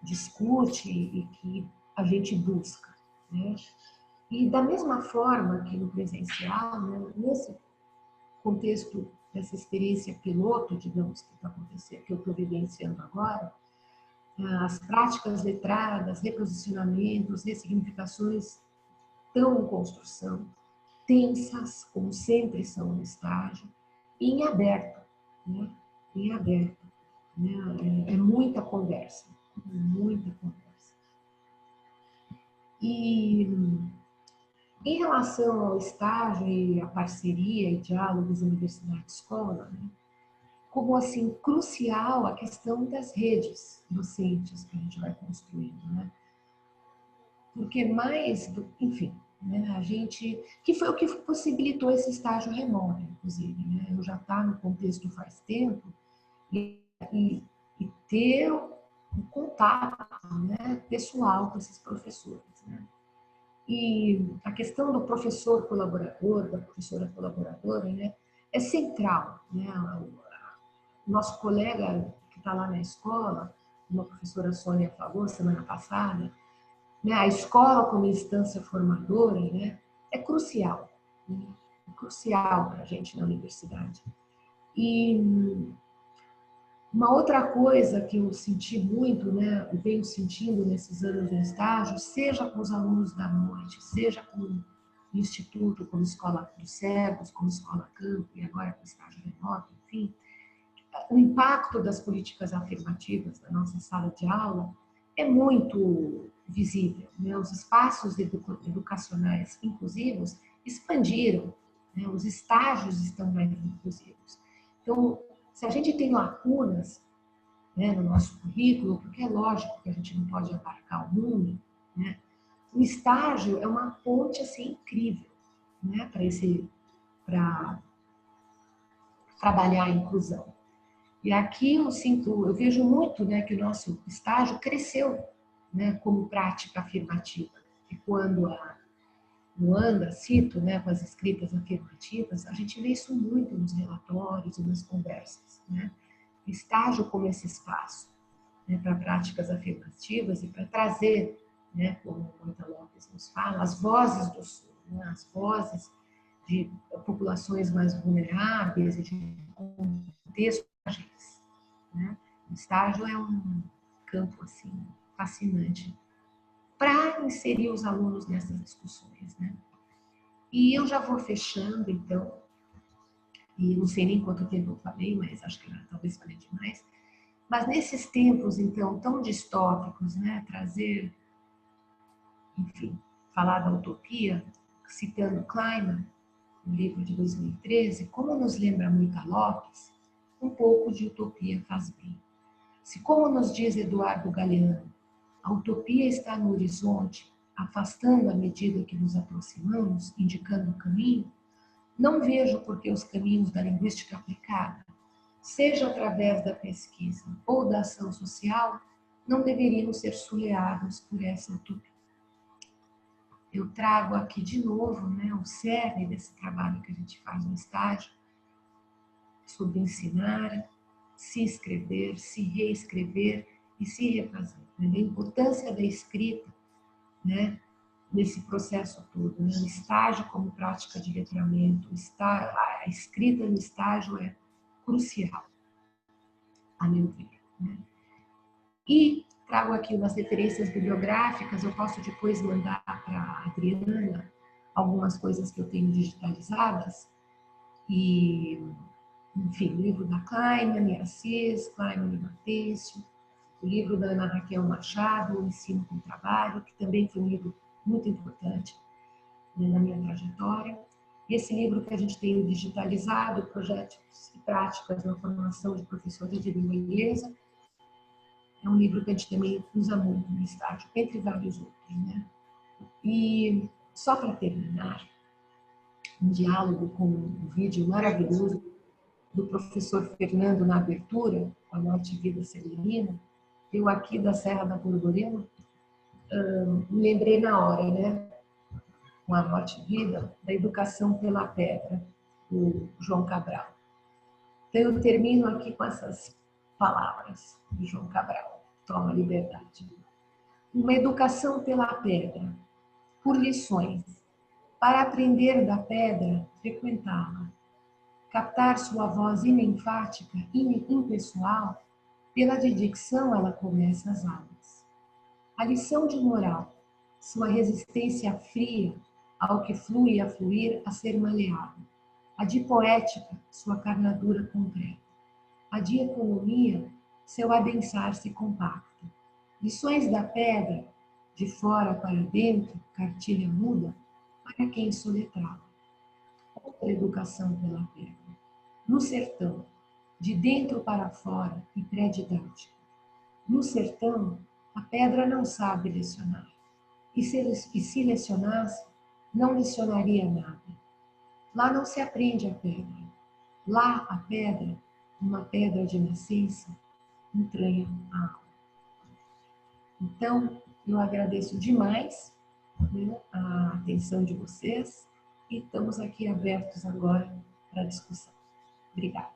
discute e que a gente busca, né? E da mesma forma que no presencial, né, nesse contexto dessa experiência piloto, digamos, que está acontecendo, que eu estou vivenciando agora, as práticas letradas, reposicionamentos, ressignificações estão em construção, tensas, como sempre são no estágio, e em aberto, né? Em aberto. Né? É muita conversa, muita conversa. E em relação ao estágio e a parceria e diálogos universidade-escola, né? Como assim crucial a questão das redes docentes que a gente vai construindo, né? Porque mais, enfim, né, a gente, que foi o que possibilitou esse estágio remoto, inclusive, né? Eu já estou no contexto faz tempo e, e, e ter um contato, né, pessoal com esses professores, né? E a questão do professor colaborador, da professora colaboradora, né, é central, né? O nosso colega que está lá na escola, como a professora Sônia falou semana passada, né, a escola como instância formadora, né, é crucial, né, é crucial para a gente na universidade. E uma outra coisa que eu senti muito, né, eu venho sentindo nesses anos de estágio, seja com os alunos da noite, seja com o instituto, como escola dos cegos, como escola campo e agora com estágio remoto, enfim, o impacto das políticas afirmativas na nossa sala de aula é muito visível, né? Os espaços educacionais inclusivos expandiram, né? Os estágios estão mais inclusivos. Então, se a gente tem lacunas, né, no nosso currículo, porque é lógico que a gente não pode abarcar o mundo, né? O estágio é uma ponte assim incrível, né, para trabalhar a inclusão. E aqui eu vejo muito, né, que o nosso estágio cresceu, né, como prática afirmativa. E quando a Luanda cito, né, com as escritas afirmativas, a gente vê isso muito nos relatórios e nas conversas, né? Estágio como esse espaço, né, para práticas afirmativas e para trazer, né, como Moita Lopes nos fala, as vozes do Sul, né, as vozes de populações mais vulneráveis e de contextos, né? O estágio é um campo assim fascinante para inserir os alunos nessas discussões, né? E eu já vou fechando, então, e não sei nem quanto tempo eu falei, mas acho que talvez falei demais. Mas nesses tempos, então, tão distópicos, né? Trazer, enfim, falar da utopia, citando Klein, no livro de 2013, como nos lembra Moita Lopes, um pouco de utopia faz bem. Se, como nos diz Eduardo Galeano, a utopia está no horizonte, afastando à medida que nos aproximamos, indicando o caminho, não vejo por que os caminhos da linguística aplicada, seja através da pesquisa ou da ação social, não deveriam ser surreados por essa utopia. Eu trago aqui de novo, né, o cerne desse trabalho que a gente faz no estágio, sobre ensinar, se escrever, se reescrever e se refazer. Né? A importância da escrita, né, nesse processo todo. Né? O estágio como prática de letramento, a escrita no estágio é crucial, a meu ver. Né? E trago aqui umas referências bibliográficas, eu posso depois mandar para a Adriana algumas coisas que eu tenho digitalizadas, e enfim, o livro da Kleiman e Assis, Kleiman e Matêncio, o livro da Ana Raquel Machado, O Ensino com Trabalho, que também foi um livro muito importante, né, na minha trajetória. E esse livro que a gente tem digitalizado, Projetos e Práticas na Formação de Professores de Língua Inglesa, é um livro que a gente também usa muito no estágio, entre vários outros. Né? E só para terminar, um diálogo com um vídeo maravilhoso do professor Fernando na abertura, com a Morte e Vida Severina, eu aqui da Serra da Borborema, me lembrei na hora, né, com a Morte e Vida, da Educação pela Pedra, do João Cabral. Então eu termino aqui com essas palavras de João Cabral, Toma Liberdade. Uma educação pela pedra, por lições, para aprender da pedra, frequentá-la, captar sua voz inenfática e impessoal, pela dicção ela começa as aulas. A lição de moral, sua resistência fria ao que flui a fluir, a ser maleável. A de poética, sua carnadura concreta. A de economia, seu adensar-se compacto. Lições da pedra, de fora para dentro, cartilha muda, para quem soletrava. Outra educação pela pedra. No sertão, de dentro para fora e pré-didática. No sertão, a pedra não sabe lecionar. E se lecionasse, não lecionaria nada. Lá não se aprende a pedra. Lá a pedra, uma pedra de nascença, entranha a alma. Então, eu agradeço demais, né, a atenção de vocês e estamos aqui abertos agora para a discussão. Obrigada.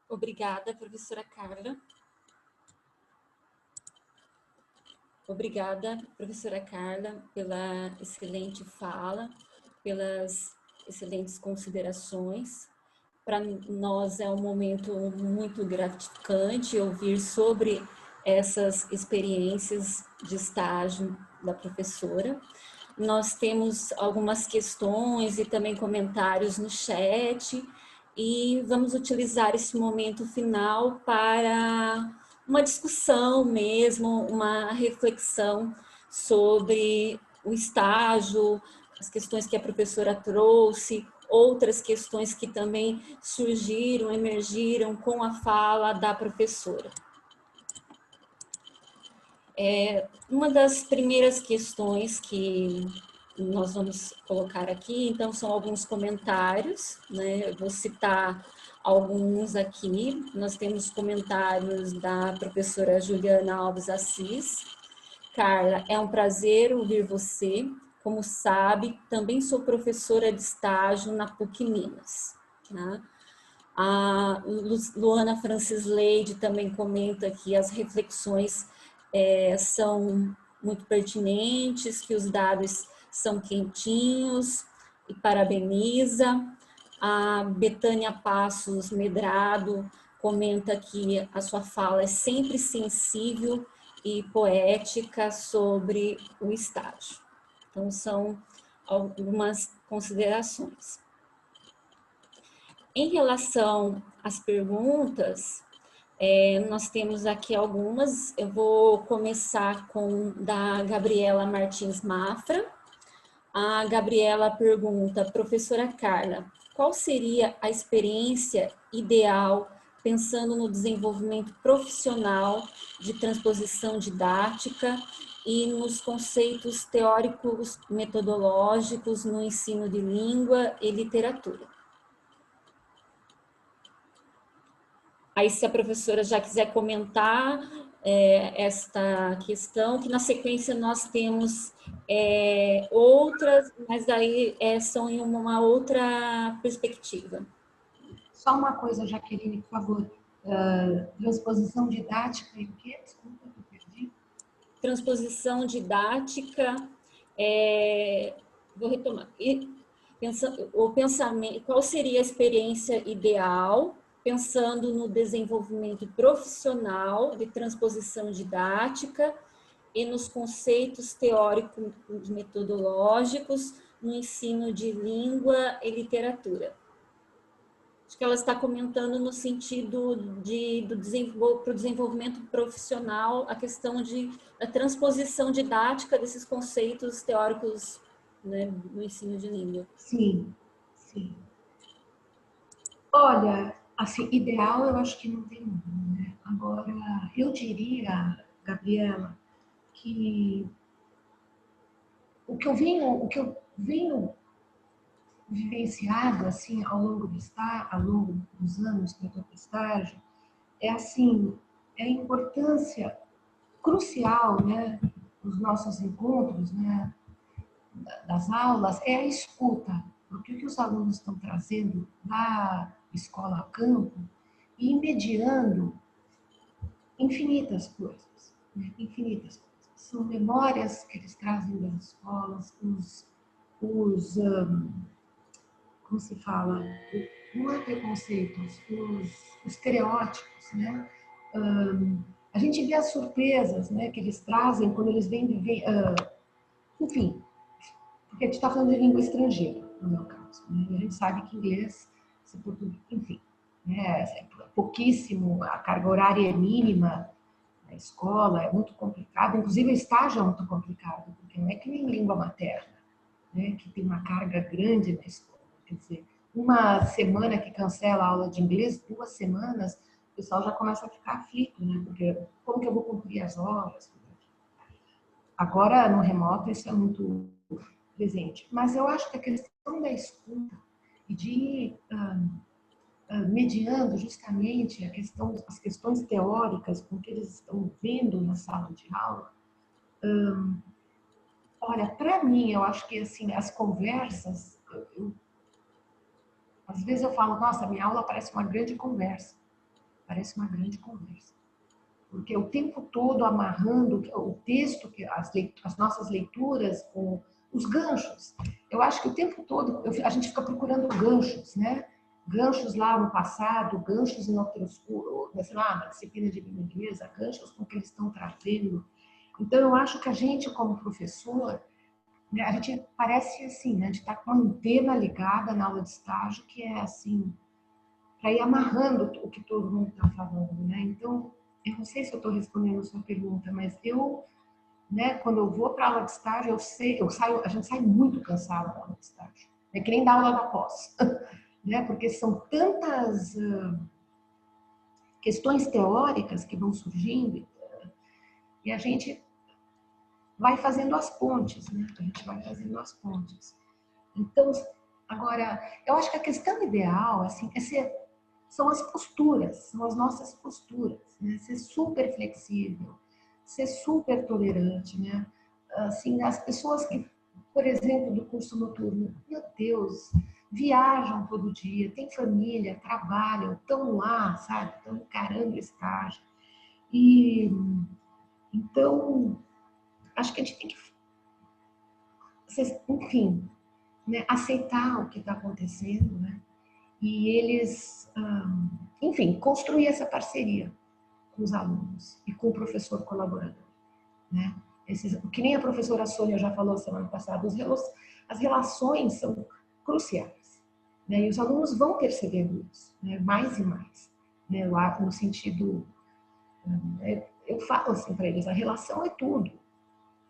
Obrigada, professora Carla. Obrigada, professora Carla, pela excelente fala, pelas excelentes considerações. Para nós é um momento muito gratificante ouvir sobre essas experiências de estágio da professora. Nós temos algumas questões e também comentários no chat e vamos utilizar esse momento final para uma discussão mesmo, uma reflexão sobre o estágio, as questões que a professora trouxe, outras questões que também surgiram, emergiram com a fala da professora. Uma das primeiras questões que nós vamos colocar aqui, então, são alguns comentários, né? Eu vou citar alguns aqui. Nós temos comentários da professora Juliana Alves Assis. Carla, é um prazer ouvir você. Como sabe, também sou professora de estágio na PUC Minas. Tá? A Luana Francis Leide também comenta que as reflexões são muito pertinentes, que os dados são quentinhos e parabeniza. A Betânia Passos Medrado comenta que a sua fala é sempre sensível e poética sobre o estágio. Então, são algumas considerações. Em relação às perguntas, nós temos aqui algumas. Eu vou começar com da Gabriela Martins Mafra. A Gabriela pergunta, professora Carla, qual seria a experiência ideal pensando no desenvolvimento profissional de transposição didática e nos conceitos teóricos metodológicos no ensino de língua e literatura? Aí, se a professora já quiser comentar esta questão, que na sequência nós temos outras, mas aí são em uma outra perspectiva. Só uma coisa, Jaqueline, por favor. Transposição didática e o quê? Desculpa, eu perdi. Transposição didática, vou retomar. O pensamento, qual seria a experiência ideal pensando no desenvolvimento profissional de transposição didática e nos conceitos teóricos metodológicos no ensino de língua e literatura? Acho que ela está comentando no sentido para o desenvolvimento profissional, a questão da transposição didática desses conceitos teóricos, né, no ensino de língua. Sim, sim. Olha, Assim, ideal eu acho que não tem um, né? Agora, eu diria, Gabriela, que o que eu venho vivenciado assim ao longo dos anos que eu estou no estágio, é assim, é a importância crucial, né, dos nossos encontros, né, das aulas, é a escuta, porque o que os alunos estão trazendo da escola a campo e mediando infinitas coisas, né, infinitas coisas. São memórias que eles trazem das escolas, os como se fala, não é preconceitos, os estereótipos, né? A gente vê as surpresas, né, que eles trazem quando eles vêm viver, enfim, porque a gente está falando de língua estrangeira, no meu caso, né? A gente sabe que inglês, se português, enfim, né, é pouquíssimo, a carga horária é mínima na escola, é muito complicado, inclusive o estágio é muito complicado, porque não é que nem língua materna, né, que tem uma carga grande na escola. Quer dizer, uma semana que cancela a aula de inglês, 2 semanas, o pessoal já começa a ficar aflito, né? Porque como que eu vou cumprir as horas? Agora, no remoto, isso é muito presente. Mas eu acho que a questão da escuta e de ir mediando justamente as questões teóricas com que eles estão vendo na sala de aula, olha, para mim, eu acho que assim, as conversas, às vezes eu falo, nossa, minha aula parece uma grande conversa. Parece uma grande conversa. Porque o tempo todo amarrando o texto, as nossas leituras com os ganchos. Eu acho que o tempo todo a gente fica procurando ganchos, né? Ganchos lá no passado, ganchos em outros, sei lá, na disciplina de língua inglesa, ganchos com o que eles estão trazendo. Então, eu acho que a gente, como professor, né, a gente parece assim, né? A gente está com uma antena ligada na aula de estágio, que é assim, para ir amarrando o que todo mundo está falando, né? Então, eu não sei se eu estou respondendo a sua pergunta, mas eu, né, quando eu vou para a aula de estágio, a gente sai muito cansado da aula de estágio. É que nem da aula da pós, né? Porque são tantas questões teóricas que vão surgindo e a gente vai fazendo as pontes, né? A gente vai fazendo as pontes. Então, agora, eu acho que a questão ideal, assim, são as posturas, são as nossas posturas, né? Ser super flexível, ser super tolerante, né? Assim, as pessoas que, por exemplo, do curso noturno, meu Deus, viajam todo dia, têm família, trabalham, estão lá, sabe? Estão encarando estágio. E, então, acho que a gente tem que, enfim, né, aceitar o que está acontecendo, né? E eles, enfim, construir essa parceria com os alunos e com o professor colaborador, né? Que nem a professora Sônia já falou semana passada, as relações são cruciais, né? E os alunos vão percebendo isso, né? Mais e mais, né? Lá no sentido, eu falo assim para eles, a relação é tudo.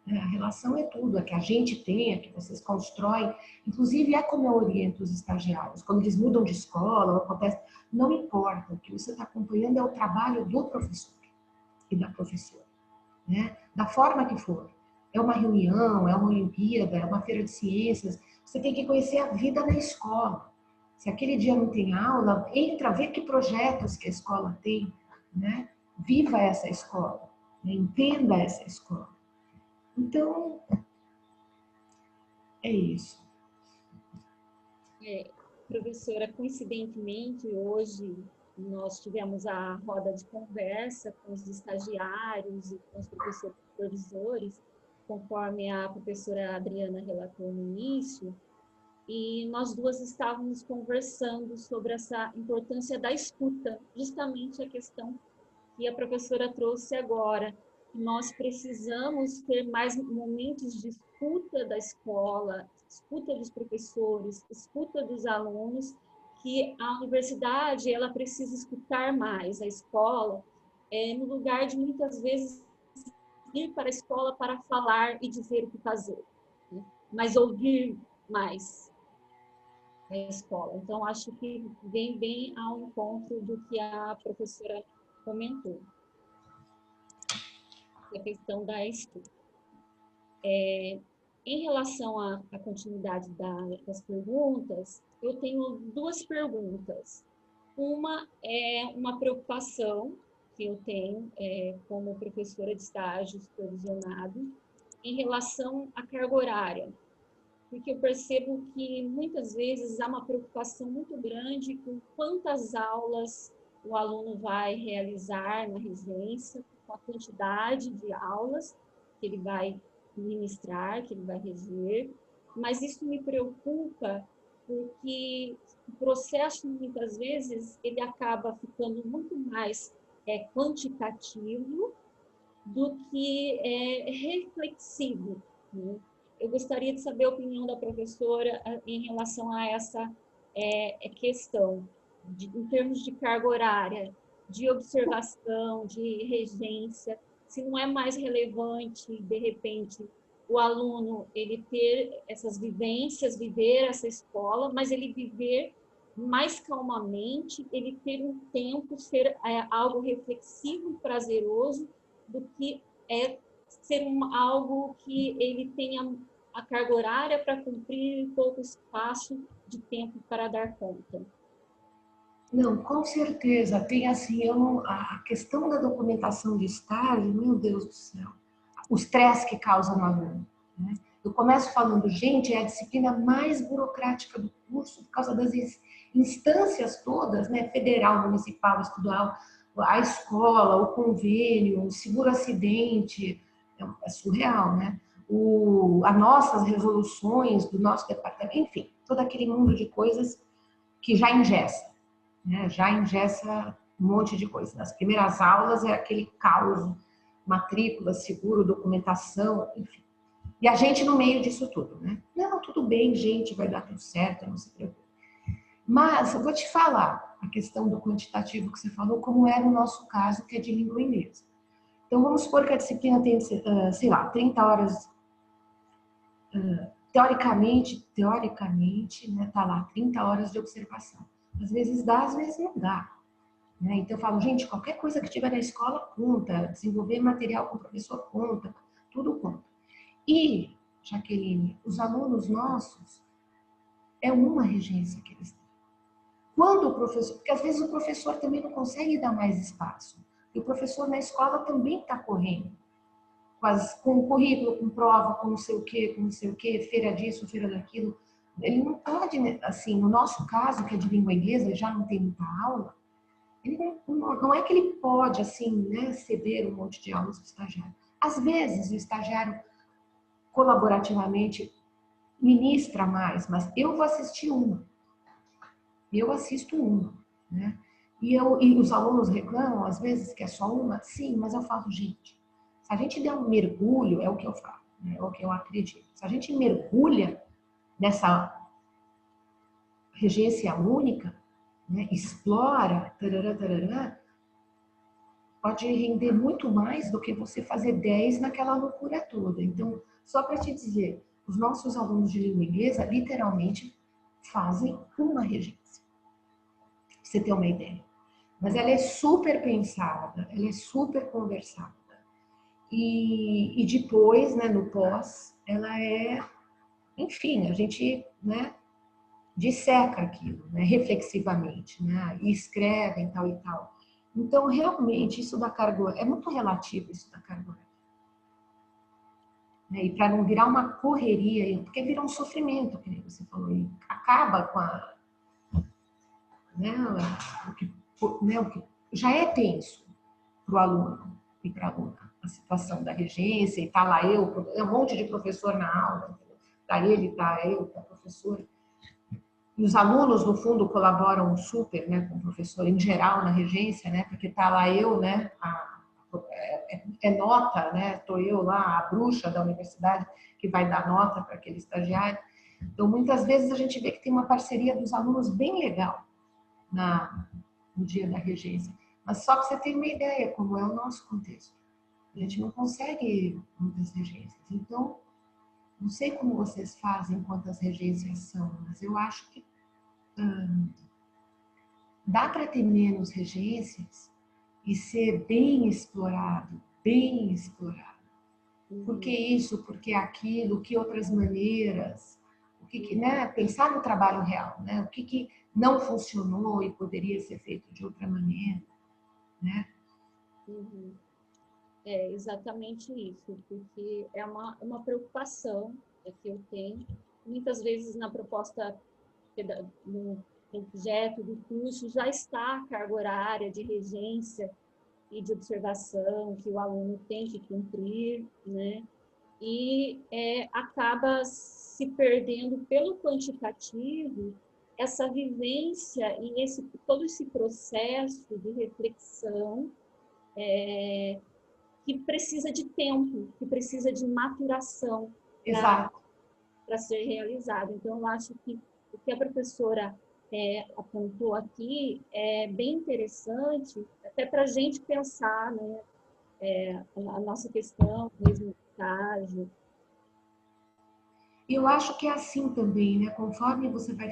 A relação é tudo, é que a gente tem, é que vocês constroem. Inclusive, é como eu oriento os estagiários. Quando eles mudam de escola, acontece, não importa, o que você está acompanhando é o trabalho do professor e da professora, né? Da forma que for. É uma reunião, é uma Olimpíada, é uma feira de ciências. Você tem que conhecer a vida na escola. Se aquele dia não tem aula, entra, vê que projetos que a escola tem, né? Viva essa escola, né? Entenda essa escola. Então, é isso. Professora, coincidentemente, hoje nós tivemos a roda de conversa com os estagiários e com os professores supervisores, conforme a professora Adriana relatou no início, e nós duas estávamos conversando sobre essa importância da escuta, justamente a questão que a professora trouxe agora. Nós precisamos ter mais momentos de escuta da escola, escuta dos professores, escuta dos alunos, que a universidade ela precisa escutar mais a escola, no lugar de muitas vezes ir para a escola para falar e dizer o que fazer, né? Mas ouvir mais. da escola. Então, acho que vem bem ao encontro do que a professora comentou, a questão da escuta. Em relação à continuidade das perguntas, eu tenho duas perguntas. Uma é uma preocupação que eu tenho como professora de estágio supervisionado em relação à carga horária, porque eu percebo que muitas vezes há uma preocupação muito grande com quantas aulas o aluno vai realizar na residência, com a quantidade de aulas que ele vai ministrar, que ele vai reger, mas isso me preocupa porque o processo, muitas vezes, ele acaba ficando muito mais quantitativo do que reflexivo, né? Eu gostaria de saber a opinião da professora em relação a essa questão, em termos de carga horária, de observação, de regência, se não é mais relevante, de repente, o aluno ele ter essas vivências, viver essa escola, mas ele viver mais calmamente, ele ter um tempo, ser algo reflexivo, prazeroso, do que ser algo que ele tenha a carga horária para cumprir e pouco espaço de tempo para dar conta. Não, com certeza. Tem assim, a questão da documentação de estágio, meu Deus do céu, o estresse que causa no aluno, né? Eu começo falando, gente, é a disciplina mais burocrática do curso por causa das instâncias todas, né? Federal, municipal, estadual, a escola, o convênio, o seguro-acidente, é surreal, né? As nossas resoluções do nosso departamento, enfim, todo aquele mundo de coisas que já engessa, né? Já engessa um monte de coisa. Nas primeiras aulas é aquele caos, matrícula, seguro, documentação, enfim. E a gente no meio disso tudo, né? Não, tudo bem, gente, vai dar tudo certo, não se preocupe. Mas eu vou te falar a questão do quantitativo que você falou, como é no nosso caso, que é de língua inglesa. Então, vamos supor que a disciplina tem, sei lá, 30 horas, teoricamente, né, tá lá, 30 horas de observação. Às vezes dá, às vezes não dá. Né? Então, eu falo, gente, qualquer coisa que tiver na escola conta, desenvolver material com o professor conta, tudo conta. E, Jaqueline, os alunos nossos, é uma regência que eles têm. Quando o professor, porque às vezes o professor também não consegue dar mais espaço, e o professor na escola também está correndo, com currículo, com prova, com não sei o quê, com não sei o quê, feira disso, feira daquilo. Ele não pode, assim, no nosso caso, que é de língua inglesa, ele já não tem muita aula, ele não é que ele pode, assim, né, ceder um monte de aulas para o estagiário. Às vezes, o estagiário, colaborativamente, ministra mais, mas eu vou assistir uma. Eu assisto uma, né? E os alunos reclamam, às vezes, que é só uma. Sim, mas eu falo, gente, se a gente der um mergulho, é o que eu falo, né? É o que eu acredito. Se a gente mergulha nessa regência única, né? Explora, tarará, tarará, pode render muito mais do que você fazer 10 naquela loucura toda. Então, só para te dizer, os nossos alunos de língua inglesa literalmente fazem uma regência. Pra você ter uma ideia. Mas ela é super pensada, ela é super conversada. E depois, né, no pós, ela é, enfim, a gente, né, disseca aquilo, né, reflexivamente, né, e escreve e tal e tal. Então, realmente, isso da carga é muito relativo, isso da carga horária. Né? E para não virar uma correria, porque vira um sofrimento, que você falou, e acaba com a, né, o que já é tenso para o aluno e para a aluna, a situação da regência, e tá lá eu, é um monte de professor na aula, tá ele, tá eu, tá a professora. E os alunos, no fundo, colaboram super, né, com o professor em geral na regência, né, porque tá lá eu, né, nota, né, tô eu lá, a bruxa da universidade que vai dar nota para aquele estagiário. Então, muitas vezes a gente vê que tem uma parceria dos alunos bem legal no dia da regência. Mas só para você ter uma ideia como é o nosso contexto. A gente não consegue muitas regências. Então, não sei como vocês fazem, quantas regências são, mas eu acho que dá para ter menos regências e ser bem explorado, bem explorado. Por que isso? Por que aquilo? Que outras maneiras? Né? Pensar no trabalho real, né? O que não funcionou e poderia ser feito de outra maneira, né? É exatamente isso, porque é uma preocupação que eu tenho. Muitas vezes na proposta, no projeto do curso, já está a carga horária de regência e de observação que o aluno tem que cumprir, né? E acaba se perdendo pelo quantitativo essa vivência e todo esse processo de reflexão que precisa de tempo, que precisa de maturação para ser realizado. Então, eu acho que o que a professora apontou aqui é bem interessante, até para a gente pensar, né, a nossa questão mesmo de estágio. Eu acho que é assim também, né? Conforme você vai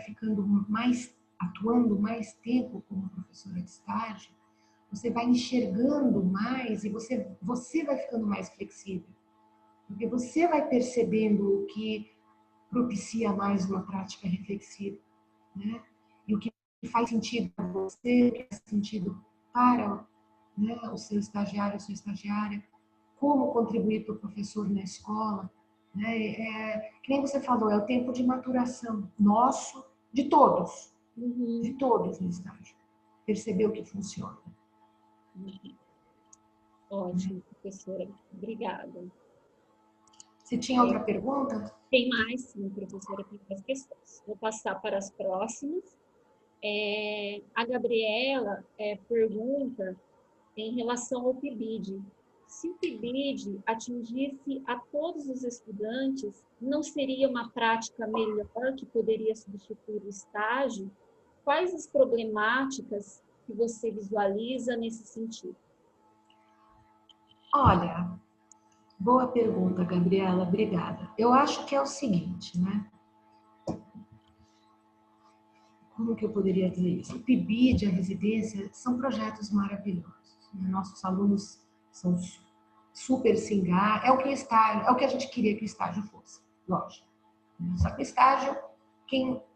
atuando mais tempo como professora de estágio, você vai enxergando mais e você vai ficando mais flexível. Porque você vai percebendo o que propicia mais uma prática reflexiva, né? E o que faz sentido para você, o que faz sentido para, né, o seu estagiário, a sua estagiária, como contribuir para o professor na escola, né? Que nem você falou, é o tempo de maturação nosso, de todos no estágio. Perceber o que funciona. Ótimo, professora. Obrigada. Você tinha outra pergunta? Tem mais, sim, professora, tem mais questões. Vou passar para as próximas. A Gabriela pergunta em relação ao PIBID. Se o PIBID atingisse a todos os estudantes, não seria uma prática melhor que poderia substituir o estágio? Quais as problemáticas que você visualiza nesse sentido? Olha, boa pergunta, Gabriela, obrigada. Eu acho que é o seguinte, né? Como que eu poderia dizer isso? O PIBID, a residência, são projetos maravilhosos, né? Nossos alunos são super se engajam, é o que a gente queria que o estágio fosse, lógico. Só que o estágio,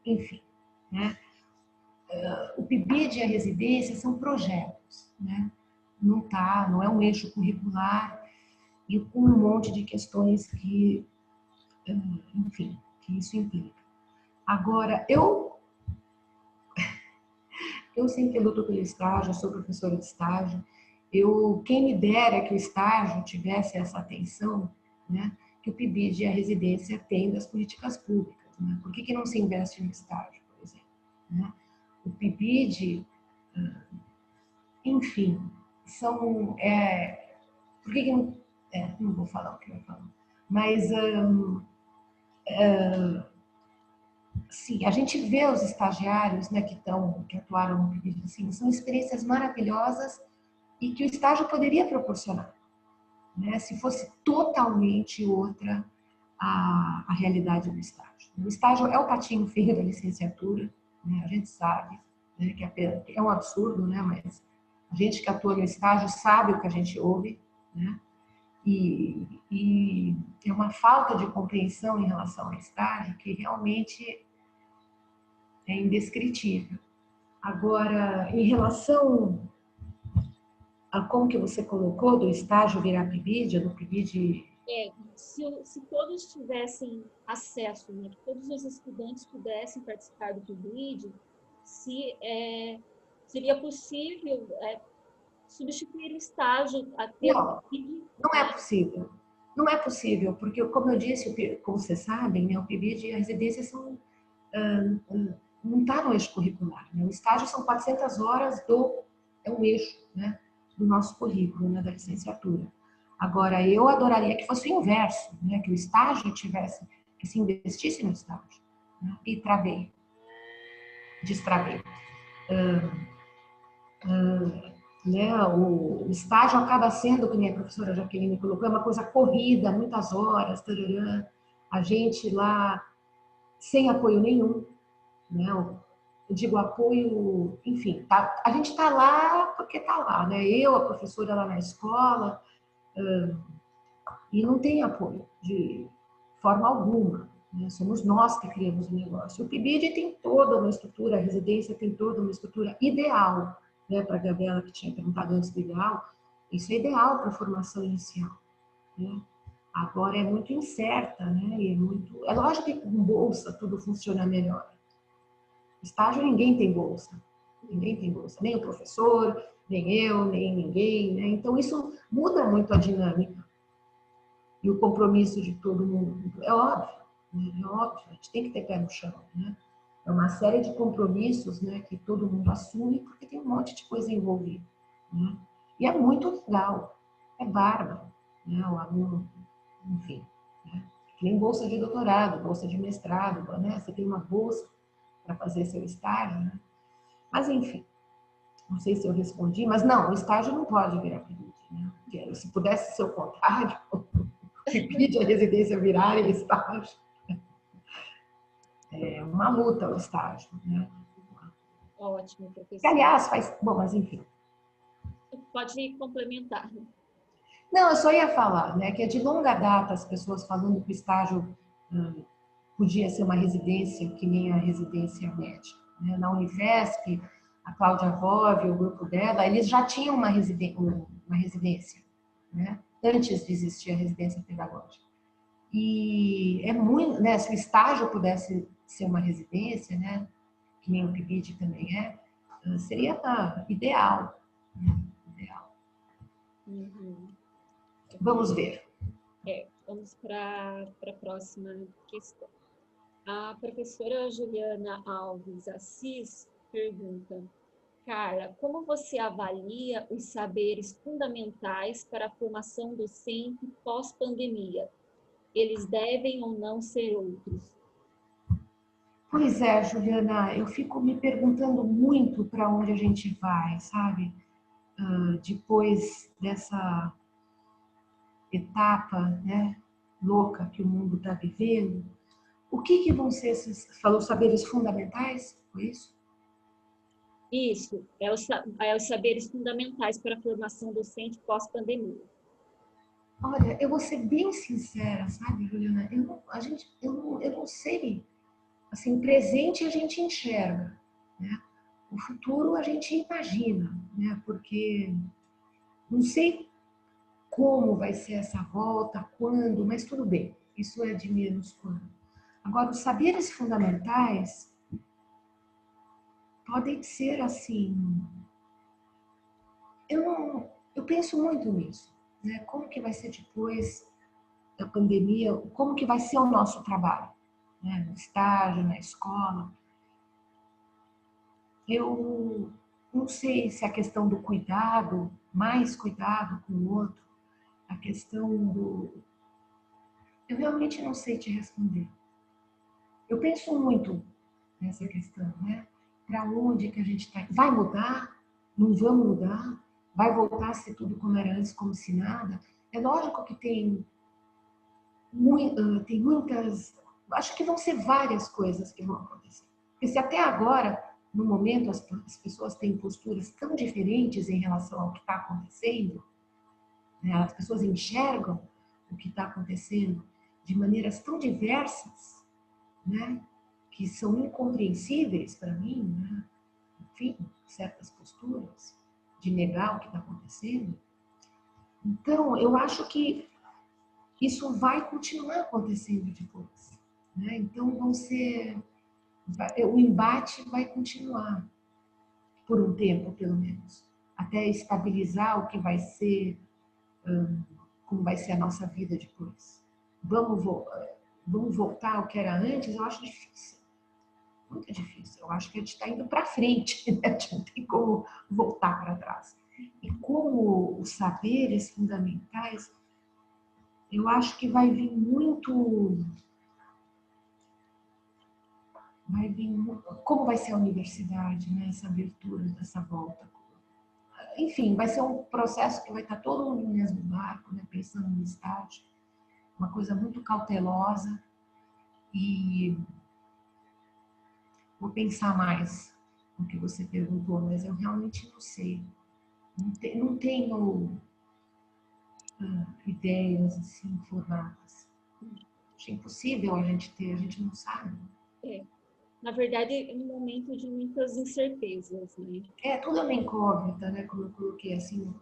enfim, né? O PIBID e a residência são projetos, né? Não é um eixo curricular e com um monte de questões que, enfim, que isso implica. Agora, eu sempre luto pelo estágio, eu sou professora de estágio. Quem me dera que o estágio tivesse essa atenção, né, que o PIBID e a residência têm das políticas públicas. Né? Por que não se investe no estágio, por exemplo? Né? O PIBID, enfim, por que não... não vou falar o que eu ia falar. Mas, sim, a gente vê os estagiários, né, que atuaram no PIBID, assim, são experiências maravilhosas e que o estágio poderia proporcionar, né, se fosse totalmente outra a realidade do estágio. O estágio é o patinho feio da licenciatura, né, a gente sabe, né, que é um absurdo, né, mas a gente que atua no estágio sabe o que a gente ouve, né, e é uma falta de compreensão em relação ao estágio que realmente é indescritível. Agora, em relação a como que você colocou do estágio virar PIBID, do PIBID... Se todos tivessem acesso, né, que todos os estudantes pudessem participar do PIBID, seria possível substituir o estágio até Não, não é possível. Não é possível, porque, como eu disse, como vocês sabem, né, o PIBID e a residência não está no eixo curricular. Né? O estágio são 400 horas é um eixo, né, do nosso currículo, né, da licenciatura. Agora, eu adoraria que fosse o inverso, né, que o estágio que se investisse no estágio. Né, e destravei. Né, o estágio acaba sendo, como a professora Jaqueline colocou, é uma coisa corrida, muitas horas, tarará, a gente lá sem apoio nenhum, né, eu digo apoio, enfim, tá, a gente está lá porque está lá, né? Eu, a professora lá na escola, e não tem apoio de forma alguma, né? Somos nós que criamos o negócio. O PIBID tem toda uma estrutura, a residência tem toda uma estrutura ideal, né? Para a Gabriela que tinha perguntado antes do ideal, isso é ideal para a formação inicial, né? Agora é muito incerta, né? E é lógico que com bolsa tudo funciona melhor. Estágio ninguém tem bolsa. Ninguém tem bolsa. Nem o professor, nem eu, nem ninguém, né? Então isso muda muito a dinâmica. E o compromisso de todo mundo. É óbvio, né? É óbvio. A gente tem que ter pé no chão, né? É uma série de compromissos, né, que todo mundo assume porque tem um monte de coisa envolvida, né? E é muito legal. É bárbaro, né? O aluno, enfim, né? Tem bolsa de doutorado, bolsa de mestrado, né? Você tem uma bolsa para fazer seu estágio, né? Mas, enfim, não sei se eu respondi, mas não, o estágio não pode virar PIBID, né? Porque se pudesse ser o contrário, o PIBID e a residência virarem estágio, é uma luta o estágio, né? Ótimo, Que, professor. aliás, faz... Bom, mas enfim. Pode complementar. Não, eu só ia falar, né, que é de longa data as pessoas falando que o estágio podia ser uma residência que nem a residência médica, né? Na Unifesp, a Cláudia Vove, o grupo dela, eles já tinham uma residência, né? Antes de existir a residência pedagógica. E é muito, né, se o estágio pudesse ser uma residência, né, que nem o PIBID também seria ideal, né? Ideal. Uhum. Vamos ver. Vamos para a próxima questão. A professora Juliana Alves Assis pergunta: Carla, como você avalia os saberes fundamentais para a formação docente pós-pandemia? Eles devem ou não ser outros? Pois é, Juliana, eu fico me perguntando muito para onde a gente vai, sabe? Depois dessa etapa, né, louca que o mundo está vivendo, o que vão ser esses, falou saberes fundamentais, foi isso? Isso, é os saberes fundamentais para a formação docente pós-pandemia. Olha, eu vou ser bem sincera, sabe, Juliana? Eu não sei. Assim, presente a gente enxerga, né? O futuro a gente imagina, né? Porque não sei como vai ser essa volta, quando, mas tudo bem. Isso é de menos quando. Agora, os saberes fundamentais podem ser assim. Eu penso muito nisso, né? Como que vai ser depois da pandemia? Como que vai ser o nosso trabalho, né? No estágio, na escola. Eu não sei se a questão do cuidado, mais cuidado com o outro, a questão do... Eu realmente não sei te responder. Eu penso muito nessa questão, né? Para onde que a gente está? Vai mudar? Não vamos mudar? Vai voltar a ser tudo como era antes, como se nada? É lógico que tem muitas... Acho que vão ser várias coisas que vão acontecer. Porque se até agora, no momento, as pessoas têm posturas tão diferentes em relação ao que está acontecendo, né? As pessoas enxergam o que está acontecendo de maneiras tão diversas, né? Que são incompreensíveis para mim, né? Enfim, certas posturas de negar o que está acontecendo. Então, eu acho que isso vai continuar acontecendo depois, né? Então, o embate vai continuar por um tempo, pelo menos, até estabilizar o que vai ser, como vai ser a nossa vida depois. Vamos voltar ao que era antes? Eu acho difícil. Muito difícil. Eu acho que a gente está indo para frente, né? A gente não tem como voltar para trás. E como os saberes fundamentais, eu acho que vai vir como vai ser a universidade, né? Essa abertura dessa volta. Enfim, vai ser um processo que vai estar todo mundo no mesmo barco, né? Pensando no estágio, uma coisa muito cautelosa, e vou pensar mais o que você perguntou, mas eu realmente não sei. Não tenho ideias assim formadas. Acho impossível a gente ter, a gente não sabe. É. Na verdade, é um momento de muitas incertezas, né? Tudo é uma incógnita, né? Como eu coloquei assim.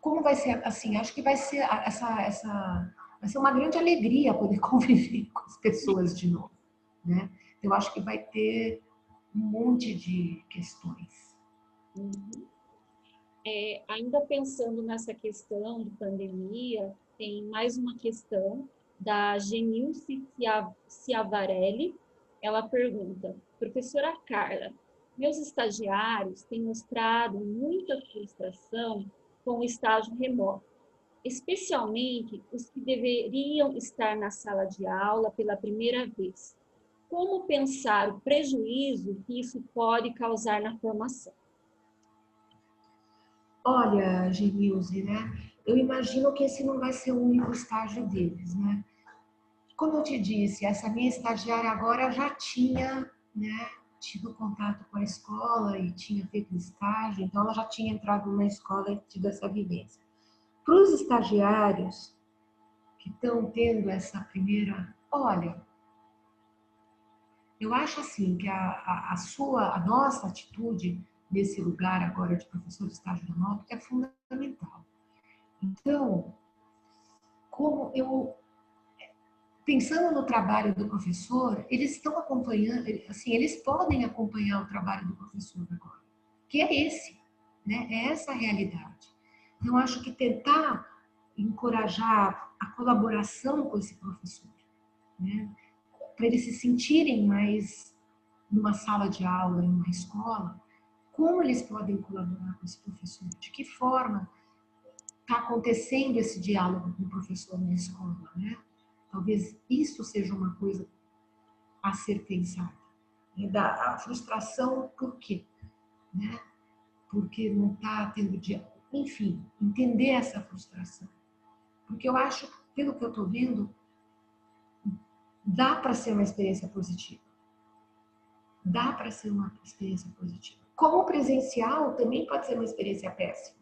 Como vai ser assim? Acho que vai ser vai ser uma grande alegria poder conviver com as pessoas de novo, né? Eu acho que vai ter um monte de questões. Uhum. Ainda pensando nessa questão de pandemia, tem mais uma questão da Genilce Ciavarelli. Ela pergunta: professora Carla, meus estagiários têm mostrado muita frustração com o estágio remoto, especialmente os que deveriam estar na sala de aula pela primeira vez. Como pensar o prejuízo que isso pode causar na formação? Olha, Genilze, né? Eu imagino que esse não vai ser o único estágio deles, né? Como eu te disse, essa minha estagiária agora já tinha, né, tido contato com a escola e tinha feito estágio, então ela já tinha entrado na escola e tido essa vivência. Para os estagiários que estão tendo essa primeira, olha, eu acho assim que a nossa atitude nesse lugar agora de professor de estágio remoto é fundamental. Então, como eu pensando no trabalho do professor, eles estão acompanhando, assim, eles podem acompanhar o trabalho do professor agora, que é esse, né? É essa a realidade. Então, acho que tentar encorajar a colaboração com esse professor, né? Para eles se sentirem mais numa sala de aula, em uma escola, como eles podem colaborar com esse professor? De que forma está acontecendo esse diálogo com o professor na escola, né? Talvez isso seja uma coisa a ser pensada. Né? A frustração, por quê? Né? Porque não está tendo diálogo. Enfim, entender essa frustração. Porque eu acho, pelo que eu estou vendo, dá para ser uma experiência positiva. Dá para ser uma experiência positiva. Como presencial, também pode ser uma experiência péssima.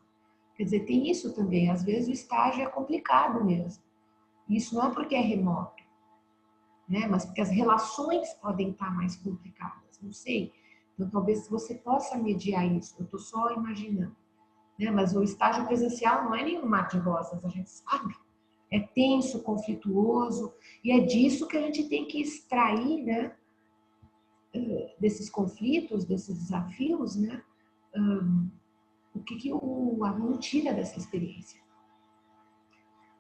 Quer dizer, tem isso também. Às vezes o estágio é complicado mesmo. Isso não é porque é remoto, né? Mas porque as relações podem estar mais complicadas. Não sei. Então, talvez você possa mediar isso. Eu estou só imaginando. Né? Mas o estágio presencial não é nenhum mar de rosas, a gente sabe. É tenso, conflituoso. E é disso que a gente tem que extrair, né? Desses conflitos, desses desafios, né? O que o aluno tira dessa experiência.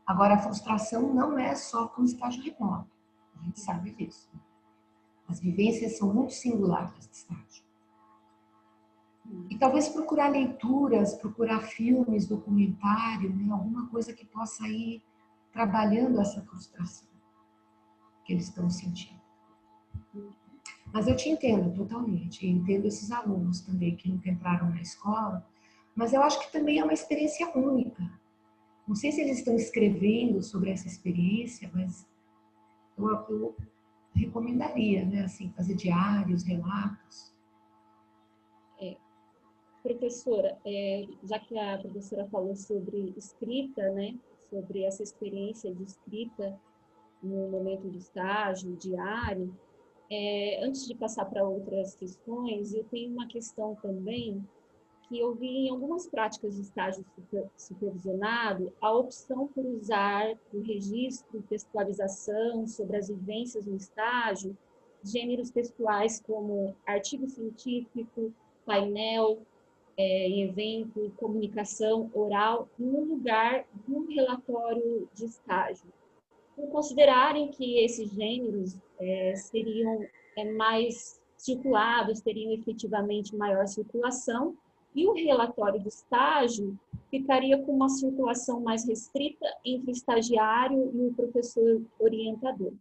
Agora, a frustração não é só com o estágio remoto. A gente sabe disso. As vivências são muito singulares desse estágio. E talvez procurar leituras, procurar filmes, documentário, né? Alguma coisa que possa ir trabalhando essa frustração que eles estão sentindo. Mas eu te entendo totalmente, eu entendo esses alunos também que nunca entraram na escola, mas eu acho que também é uma experiência única. Não sei se eles estão escrevendo sobre essa experiência, mas eu recomendaria, né, assim, fazer diários, relatos. Professora, já que a professora falou sobre escrita, né, sobre essa experiência de escrita no momento do estágio, diário, antes de passar para outras questões, eu tenho uma questão também que eu vi em algumas práticas de estágio supervisionado a opção por usar o registro, textualização sobre as vivências no estágio, gêneros textuais como artigo científico, painel, evento, comunicação oral, no lugar do relatório de estágio. Por considerarem que esses gêneros seriam mais circulados, teriam efetivamente maior circulação, e o relatório de estágio ficaria com uma circulação mais restrita entre o estagiário e o professor orientador.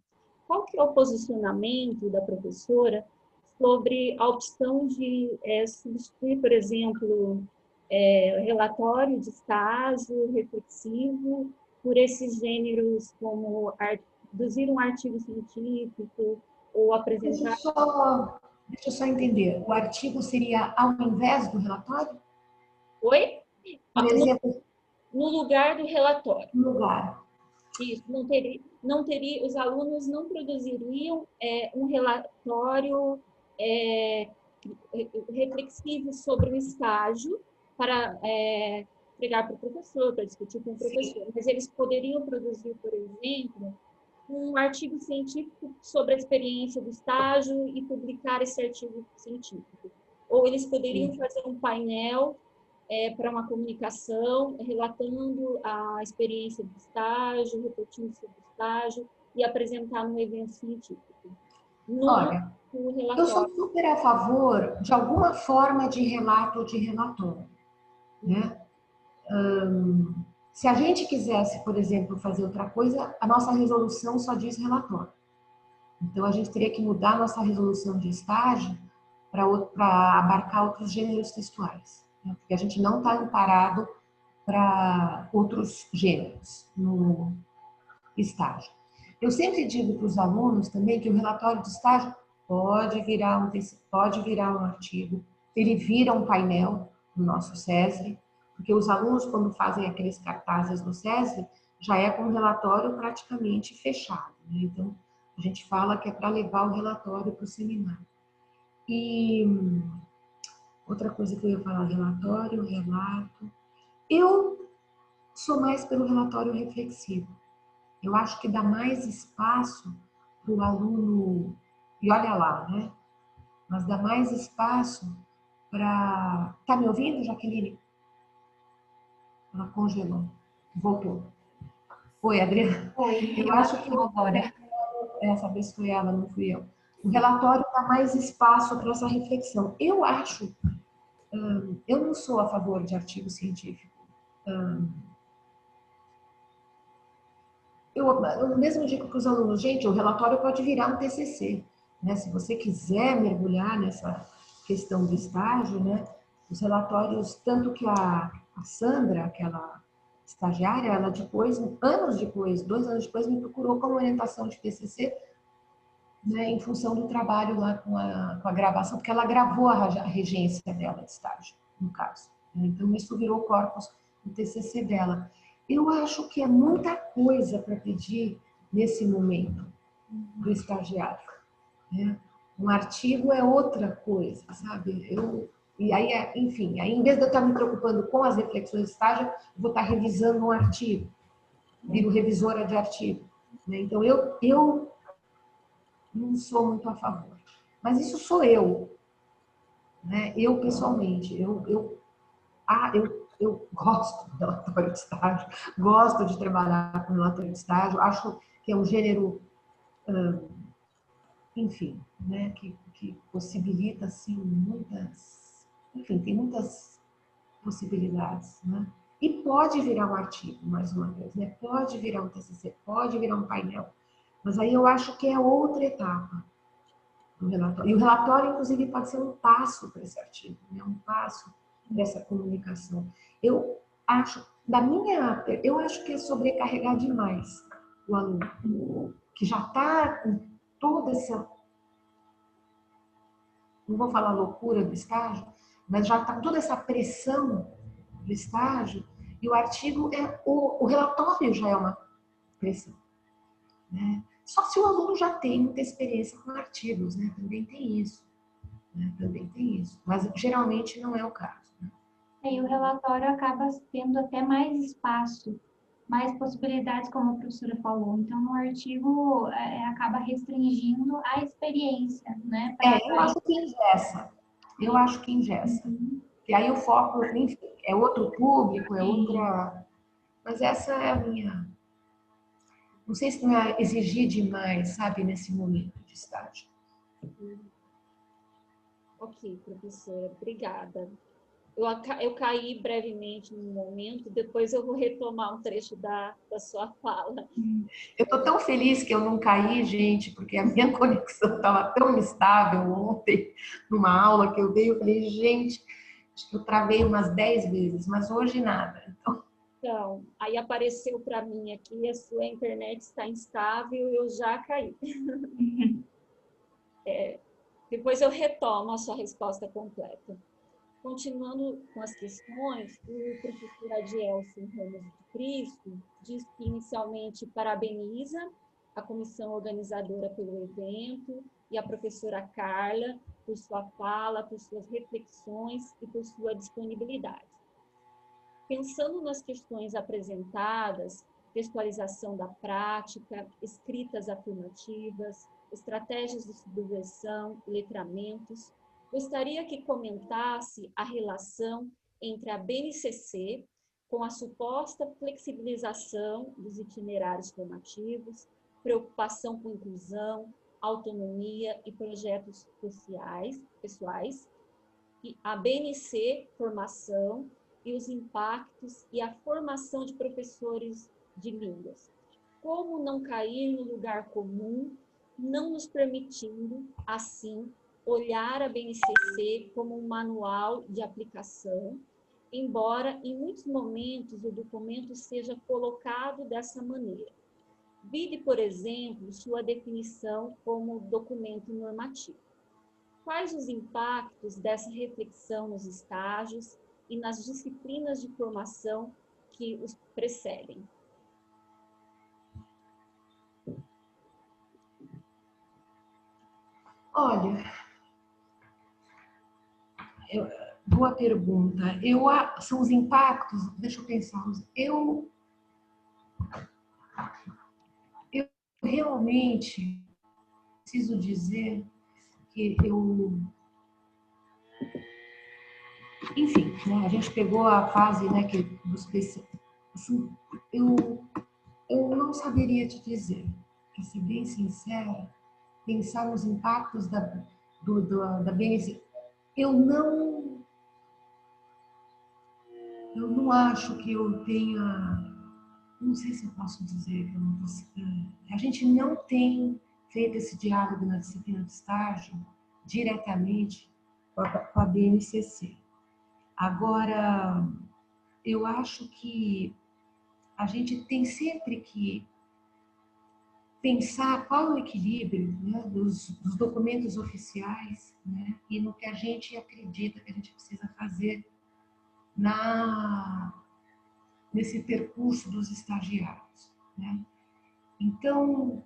Qual que é o posicionamento da professora sobre a opção de substituir, por exemplo, relatório de estágio reflexivo por esses gêneros como produzir um artigo científico ou apresentar... Deixa eu só entender. O artigo seria ao invés do relatório? Oi? Por exemplo, No lugar do relatório. no lugar. Isso, não teria, os alunos não produziriam um relatório reflexivo sobre o estágio para entregar para o professor, para discutir com o professor, Sim. mas eles poderiam produzir, por exemplo, um artigo científico sobre a experiência do estágio e publicar esse artigo científico. Ou eles poderiam fazer um painel para uma comunicação, relatando a experiência do estágio, refletindo sobre o estágio e apresentar no evento científico. Olha, No eu sou relatório. super a favor de alguma forma de relato ou de relatório, né? Se a gente quisesse, por exemplo, fazer outra coisa, a nossa resolução só diz relatório. Então, a gente teria que mudar a nossa resolução de estágio para abarcar outros gêneros textuais, né? Porque a gente não está amparado para outros gêneros no estágio. Eu sempre digo para os alunos também que o relatório de estágio pode virar um artigo, ele vira um painel no nosso SESI, porque os alunos, quando fazem aqueles cartazes no SESI, já é com o relatório praticamente fechado, né? Então, a gente fala que é para levar o relatório para o seminário. E outra coisa que eu ia falar, relatório, relato. Eu sou mais pelo relatório reflexivo. Eu acho que dá mais espaço para o aluno, e olha lá, né? Mas dá mais espaço para. Tá me ouvindo, Jaqueline? Ela congelou. Voltou. Oi, Adriana. Oi, Eu eu acho acho que que agora. essa vez foi ela, não fui eu. O relatório dá mais espaço para essa reflexão. Eu acho, eu não sou a favor de artigo científico. Eu mesmo digo para os alunos, gente, o relatório pode virar um TCC, né? Se você quiser mergulhar nessa questão do estágio, né? Os relatórios, tanto que a Sandra, aquela estagiária, ela depois, anos depois, 2 anos depois, me procurou como orientação de TCC, né? Em função do trabalho lá com a gravação, porque ela gravou a regência dela de estágio, no caso, né? Então, isso virou corpus do TCC dela. Eu acho que é muita coisa para pedir nesse momento para o estagiário, né? Um artigo é outra coisa, sabe? E aí, enfim, aí em vez de eu estar me preocupando com as reflexões de estágio, eu vou estar revisando um artigo, viro revisora de artigo, né? Então, eu não sou muito a favor. Mas isso sou eu, né? Eu pessoalmente, eu gosto do relatório de estágio, gosto de trabalhar com relatório de estágio, acho que é um gênero, enfim, né, que possibilita, assim, muitas, enfim, tem muitas possibilidades, né? E pode virar um artigo, mais uma vez, né? Pode virar um TCC, pode virar um painel, mas aí eu acho que é outra etapa do relatório. E o relatório, inclusive, pode ser um passo para esse artigo, né? Um passo para essa comunicação. Eu eu acho que é sobrecarregar demais o aluno, que já está com toda essa, não vou falar loucura do estágio, mas já está com toda essa pressão do estágio, e o artigo o relatório já é uma pressão, né? Só se o aluno já tem muita experiência com artigos, né? Também tem isso. Né? Também tem isso, mas geralmente não é o caso. Né? Aí o relatório acaba tendo até mais espaço, mais possibilidades, como a professora falou. Então, no artigo, acaba restringindo a experiência, né? Eu acho que engessa. Eu acho que engessa. Uhum. E aí o foco, enfim, é outro público, é Sim. outra. Mas essa é a minha. Não sei se não é exigir demais, sabe, nesse momento de estágio. Ok, professora, obrigada. Eu caí brevemente no momento, depois eu vou retomar um trecho da sua fala. Eu estou tão feliz que eu não caí, gente, porque a minha conexão estava tão instável ontem, numa aula que eu dei. Eu falei, gente, acho que eu travei umas 10 vezes, mas hoje nada. Então, aí apareceu para mim aqui, a sua internet está instável, eu já caí. Depois eu retomo a sua resposta completa. Continuando com as questões, o professor Adielson Ramos de Cristo diz que inicialmente parabeniza a comissão organizadora pelo evento e a professora Carla por sua fala, por suas reflexões e por sua disponibilidade. Pensando nas questões apresentadas, textualização da prática, escritas afirmativas, estratégias de subversão, letramentos, gostaria que comentasse a relação entre a BNCC com a suposta flexibilização dos itinerários formativos, preocupação com inclusão, autonomia e projetos pessoais, e a BNC Formação e os impactos e a formação de professores de línguas. Como não cair no lugar comum, não nos permitindo, assim, olhar a BNCC como um manual de aplicação, embora em muitos momentos o documento seja colocado dessa maneira. Vide, por exemplo, sua definição como documento normativo. Quais os impactos dessa reflexão nos estágios e nas disciplinas de formação que os precedem? Olha, boa pergunta. São os impactos, deixa eu pensar. Eu realmente preciso dizer que enfim, né, a gente pegou a fase, né, assim, eu não saberia te dizer, para ser bem sincera, pensar nos impactos da BNC. Eu não acho que eu tenha, não sei se eu posso dizer que eu não a gente não tem feito esse diálogo na disciplina de estágio diretamente com a BNCC. Agora, eu acho que a gente tem sempre que pensar qual é o equilíbrio, né, dos documentos oficiais, né, e no que a gente acredita que a gente precisa fazer nesse percurso dos estagiários, né? Então,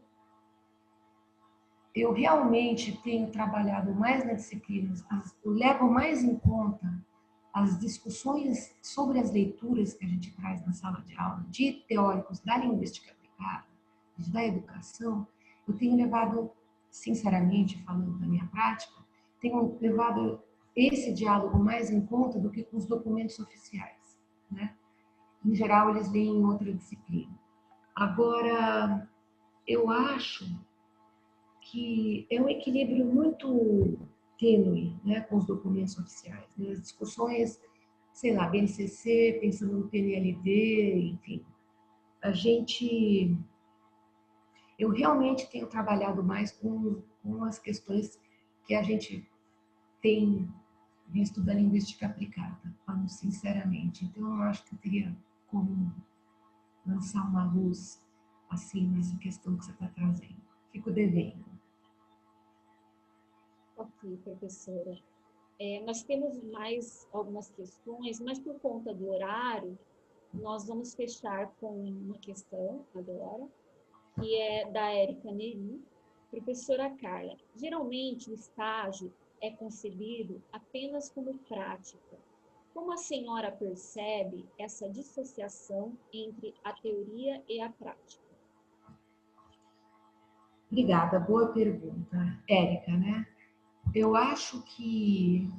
eu realmente tenho trabalhado mais nas disciplinas, eu levo mais em conta as discussões sobre as leituras que a gente traz na sala de aula, de teóricos da linguística aplicada, da educação. Eu tenho levado, sinceramente, falando da minha prática, tenho levado esse diálogo mais em conta do que com os documentos oficiais, né? Em geral, eles leem em outra disciplina. Agora, eu acho que é um equilíbrio muito tênue, né, com os documentos oficiais, né? As discussões, sei lá, BNCC, pensando no PNLD, enfim. Eu realmente tenho trabalhado mais com as questões que a gente tem visto da linguística aplicada, falando sinceramente. Então, eu acho que eu teria como lançar uma luz assim nessa questão que você está trazendo. Fico devendo. Ok, professora. Nós temos mais algumas questões, mas por conta do horário, nós vamos fechar com uma questão agora, que é da Érica Neri. Professora Carla, geralmente o estágio é concebido apenas como prática. Como a senhora percebe essa dissociação entre a teoria e a prática? Obrigada, boa pergunta, Érica, né? Eu acho que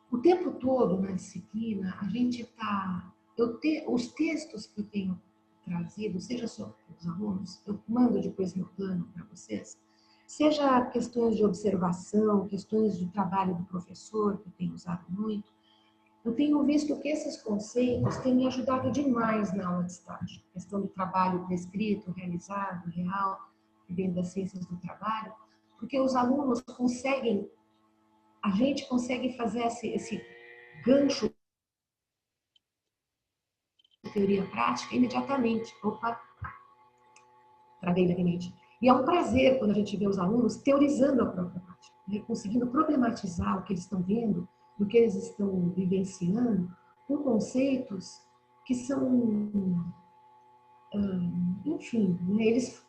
o tempo todo na disciplina a gente está, os textos que eu tenho trazido, seja só para os alunos, eu mando depois meu plano para vocês, seja questões de observação, questões de trabalho do professor, que eu tenho usado muito, eu tenho visto que esses conceitos têm me ajudado demais na aula de estágio. A questão do trabalho prescrito, realizado, real, dentro das ciências do trabalho, porque os alunos conseguem, a gente consegue fazer esse gancho de teoria prática imediatamente. Opa, travei levemente. E é um prazer quando a gente vê os alunos teorizando a própria prática, né? Conseguindo problematizar o que eles estão vendo, o que eles estão vivenciando, com conceitos que são, enfim, né? Eles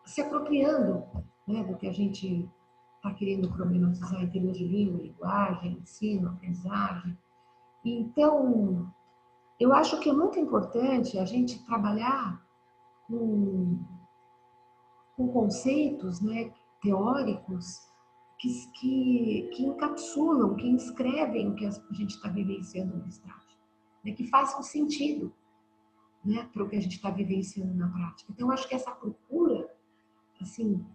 se apropriando, né, do que a gente está querendo problematizar em termos de língua, linguagem, ensino, aprendizagem. Então, eu acho que é muito importante a gente trabalhar com, com conceitos, né, teóricos que encapsulam, que inscrevem o que a gente está vivenciando no estágio, né, que façam sentido, né, para o que a gente está vivenciando na prática. Então, eu acho que essa procura, assim,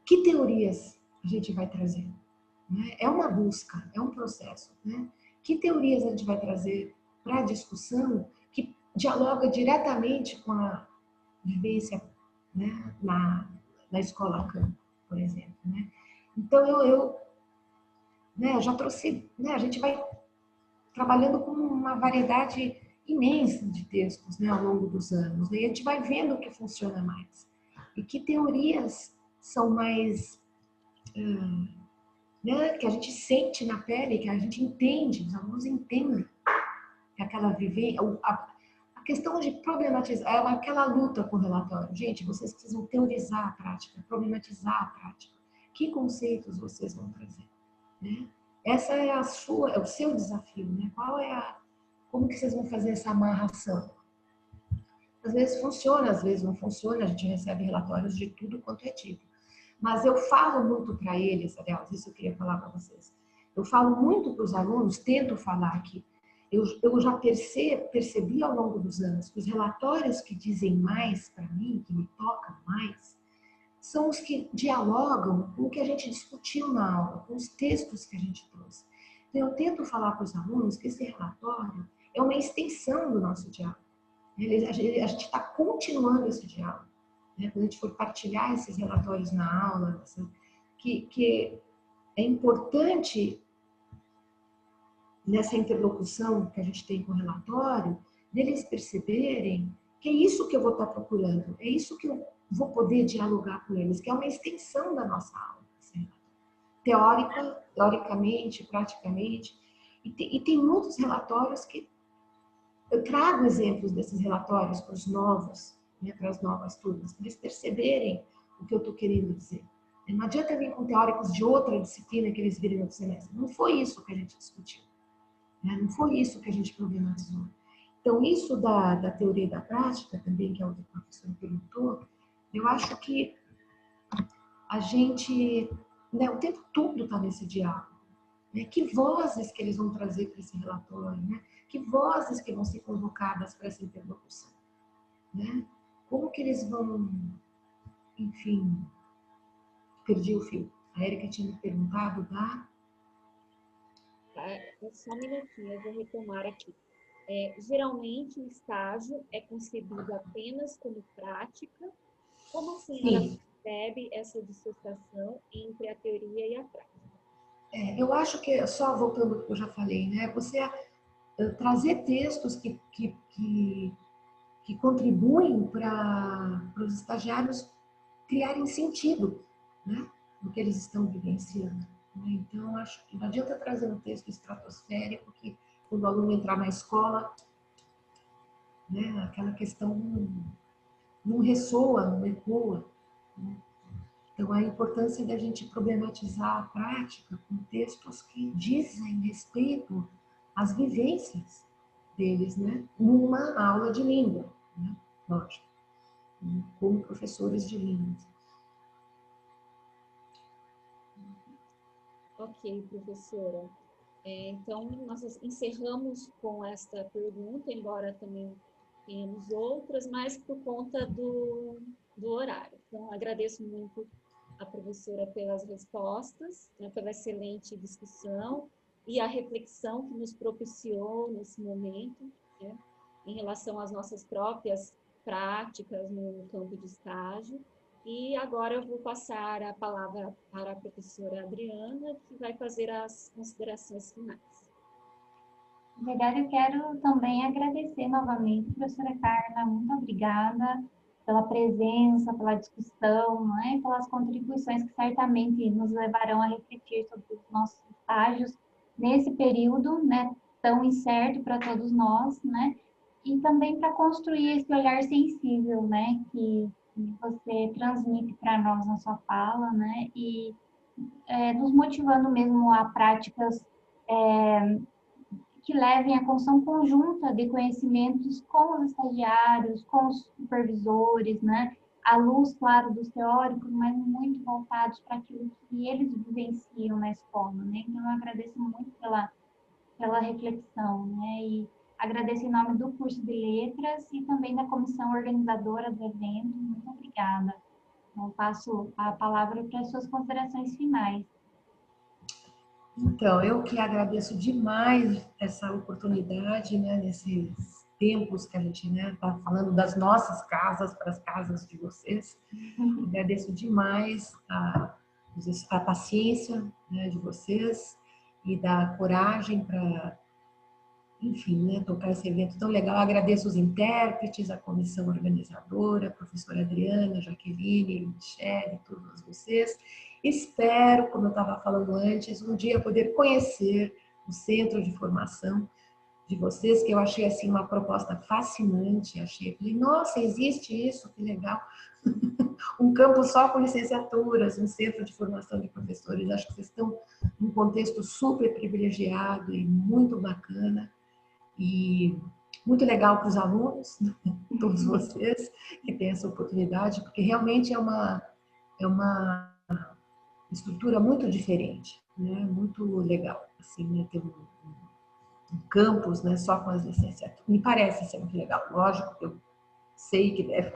que teorias a gente vai trazer? Né? É uma busca, é um processo. Né? Que teorias a gente vai trazer para a discussão que dialoga diretamente com a vivência, né, na escola campo, por exemplo. Né? Então, né, já trouxe, né, a gente vai trabalhando com uma variedade imensa de textos, né, ao longo dos anos. Né? E a gente vai vendo o que funciona mais. E que teorias são mais, né, que a gente sente na pele, que a gente entende, os alunos entendem que aquela vivência, a questão de problematizar, é aquela luta com o relatório. Gente, vocês precisam teorizar a prática, problematizar a prática. Que conceitos vocês vão trazer? Né? Essa é é o seu desafio, né? Como que vocês vão fazer essa amarração? Às vezes funciona, às vezes não funciona, a gente recebe relatórios de tudo quanto é tipo. Mas eu falo muito para eles, aliás, isso eu queria falar para vocês. Eu falo muito para os alunos, tento falar aqui. Eu já percebi ao longo dos anos que os relatórios que dizem mais para mim, que me tocam mais, são os que dialogam com o que a gente discutiu na aula, com os textos que a gente trouxe. Então, eu tento falar para os alunos que esse relatório é uma extensão do nosso diálogo. A gente está continuando esse diálogo. Né? Quando a gente for partilhar esses relatórios na aula, que é importante nessa interlocução que a gente tem com o relatório, deles perceberem que é isso que eu vou estar procurando, é isso que eu vou poder dialogar com eles, que é uma extensão da nossa aula. Certo? Teoricamente, praticamente. E tem muitos relatórios que eu trago exemplos desses relatórios para os novos, né, para as novas turmas, para eles perceberem o que eu estou querendo dizer. Não adianta vir com teóricos de outra disciplina que eles viram no semestre. Não foi isso que a gente discutiu. Né? Não foi isso que a gente problematizou. Então, isso da teoria e da prática, também, que é o que o professor perguntou, eu acho que a gente, né, o tempo todo está nesse diálogo. Né? Que vozes que eles vão trazer para esse relatório? Né? Que vozes que vão ser convocadas para essa interlocução? Né? Como que eles vão, enfim, perdi o fio. A Érica tinha me perguntado Só um minutinho, eu vou retomar aqui. Geralmente, o estágio é concebido apenas como prática. Como a senhora percebe essa dissociação entre a teoria e a prática? Eu acho que, só voltando ao que eu já falei, né? Você trazer textos que contribuem para os estagiários criarem sentido, né, do que eles estão vivenciando. Né? Então, acho que não adianta trazer um texto estratosférico que, quando o aluno entrar na escola, né, aquela questão não ressoa, não ecoa. Né? Então, a importância da gente problematizar a prática com textos que dizem respeito às vivências deles, né, numa aula de língua, né, lógico, como professores de línguas. Ok, professora. Então, nós encerramos com esta pergunta, embora também tenhamos outras, mas por conta do horário. Então, agradeço muito a professora pelas respostas, né, pela excelente discussão e a reflexão que nos propiciou nesse momento, né, em relação às nossas próprias práticas no campo de estágio. E agora eu vou passar a palavra para a professora Adriana, que vai fazer as considerações finais. Na verdade, eu quero também agradecer novamente, professora Carla, muito obrigada pela presença, pela discussão, não é? Pelas contribuições que certamente nos levarão a refletir sobre os nossos estágios nesse período, né, tão incerto para todos nós, né? E também para construir esse olhar sensível, né, que você transmite para nós na sua fala, né? E nos motivando mesmo a práticas que levem à construção conjunta de conhecimentos com os estagiários, com os supervisores, né? À luz, claro, dos teóricos, mas muito voltados para aquilo que eles vivenciam na escola, né? Então, eu agradeço muito pela reflexão, né? E agradeço em nome do curso de Letras e também da comissão organizadora do evento. Muito obrigada. Então, passo a palavra para as suas considerações finais. Então, eu que agradeço demais essa oportunidade, né, nesses tempos que a gente, né, está falando das nossas casas para as casas de vocês. Agradeço demais a paciência, né, de vocês e da coragem para, enfim, né, tocar esse evento tão legal. Agradeço os intérpretes, a comissão organizadora, a professora Adriana, Jaqueline, Michele, todos vocês. Espero, como eu estava falando antes, um dia poder conhecer o centro de formação de vocês, que eu achei assim uma proposta fascinante. Falei, nossa, existe isso, que legal. Um campo só com licenciaturas, um centro de formação de professores. Acho que vocês estão num contexto super privilegiado e muito bacana. E muito legal para os alunos, todos vocês que têm essa oportunidade, porque realmente é uma estrutura muito diferente, né? Muito legal, assim, né? Ter um campus, né? Só com as licenciaturas. Me parece ser muito legal. Lógico que eu sei que deve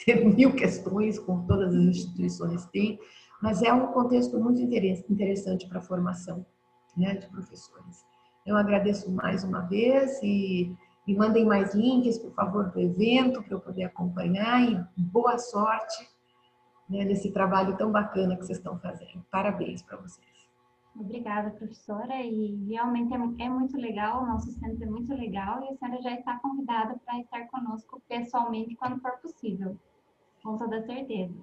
ter mil questões, como todas as instituições têm, mas é um contexto muito interessante para a formação, né, de professores. Eu agradeço mais uma vez e me mandem mais links, por favor, do evento, para eu poder acompanhar, e boa sorte, né, nesse trabalho tão bacana que vocês estão fazendo. Parabéns para vocês. Obrigada, professora, e realmente é muito legal, o nosso centro é muito legal, e a senhora já está convidada para estar conosco pessoalmente quando for possível, com toda certeza.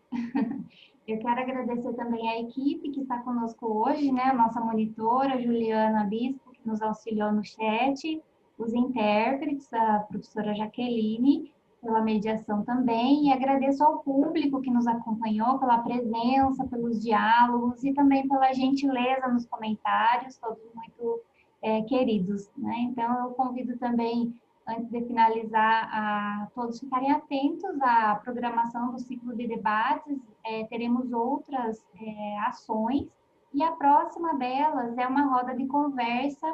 Eu quero agradecer também a equipe que está conosco hoje, né? A nossa monitora, Juliana Bispo, que nos auxiliou no chat, os intérpretes, a professora Jaqueline, pela mediação também, e agradeço ao público que nos acompanhou pela presença, pelos diálogos e também pela gentileza nos comentários, todos muito queridos, né? Então, eu convido também, antes de finalizar, a todos ficarem atentos à programação do ciclo de debates. Teremos outras ações, e a próxima delas é uma roda de conversa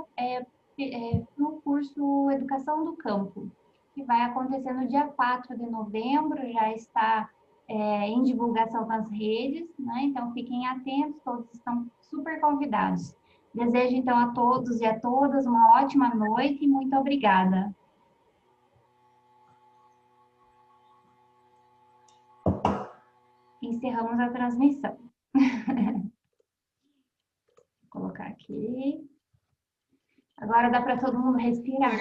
no curso Educação do Campo, que vai acontecer no dia 4 de novembro, já está em divulgação nas redes, né? Então fiquem atentos, todos estão super convidados. Desejo então a todos e a todas uma ótima noite e muito obrigada. Encerramos a transmissão. Vou colocar aqui. Agora dá para todo mundo respirar.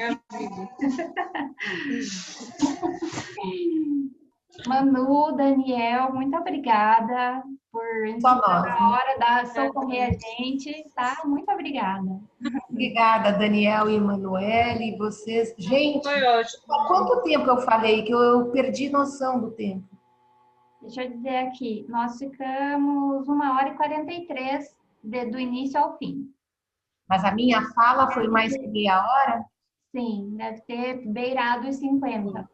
Manu, Daniel, muito obrigada por na hora da socorrer a gente, tá? Muito obrigada. Obrigada, Daniel e Emanuele, e vocês. Gente, foi ótimo. Há quanto tempo eu falei que eu perdi noção do tempo? Deixa eu dizer aqui, nós ficamos 1h43 do início ao fim. Mas a minha fala foi mais que meia hora? Sim, deve ter beirado os 50.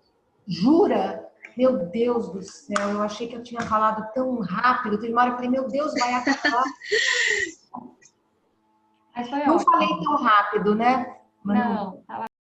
Jura? Meu Deus do céu, eu achei que eu tinha falado tão rápido. Teve uma hora que eu falei, meu Deus, vai acabar. Mas foi Não ótimo. falei tão rápido, né? Não,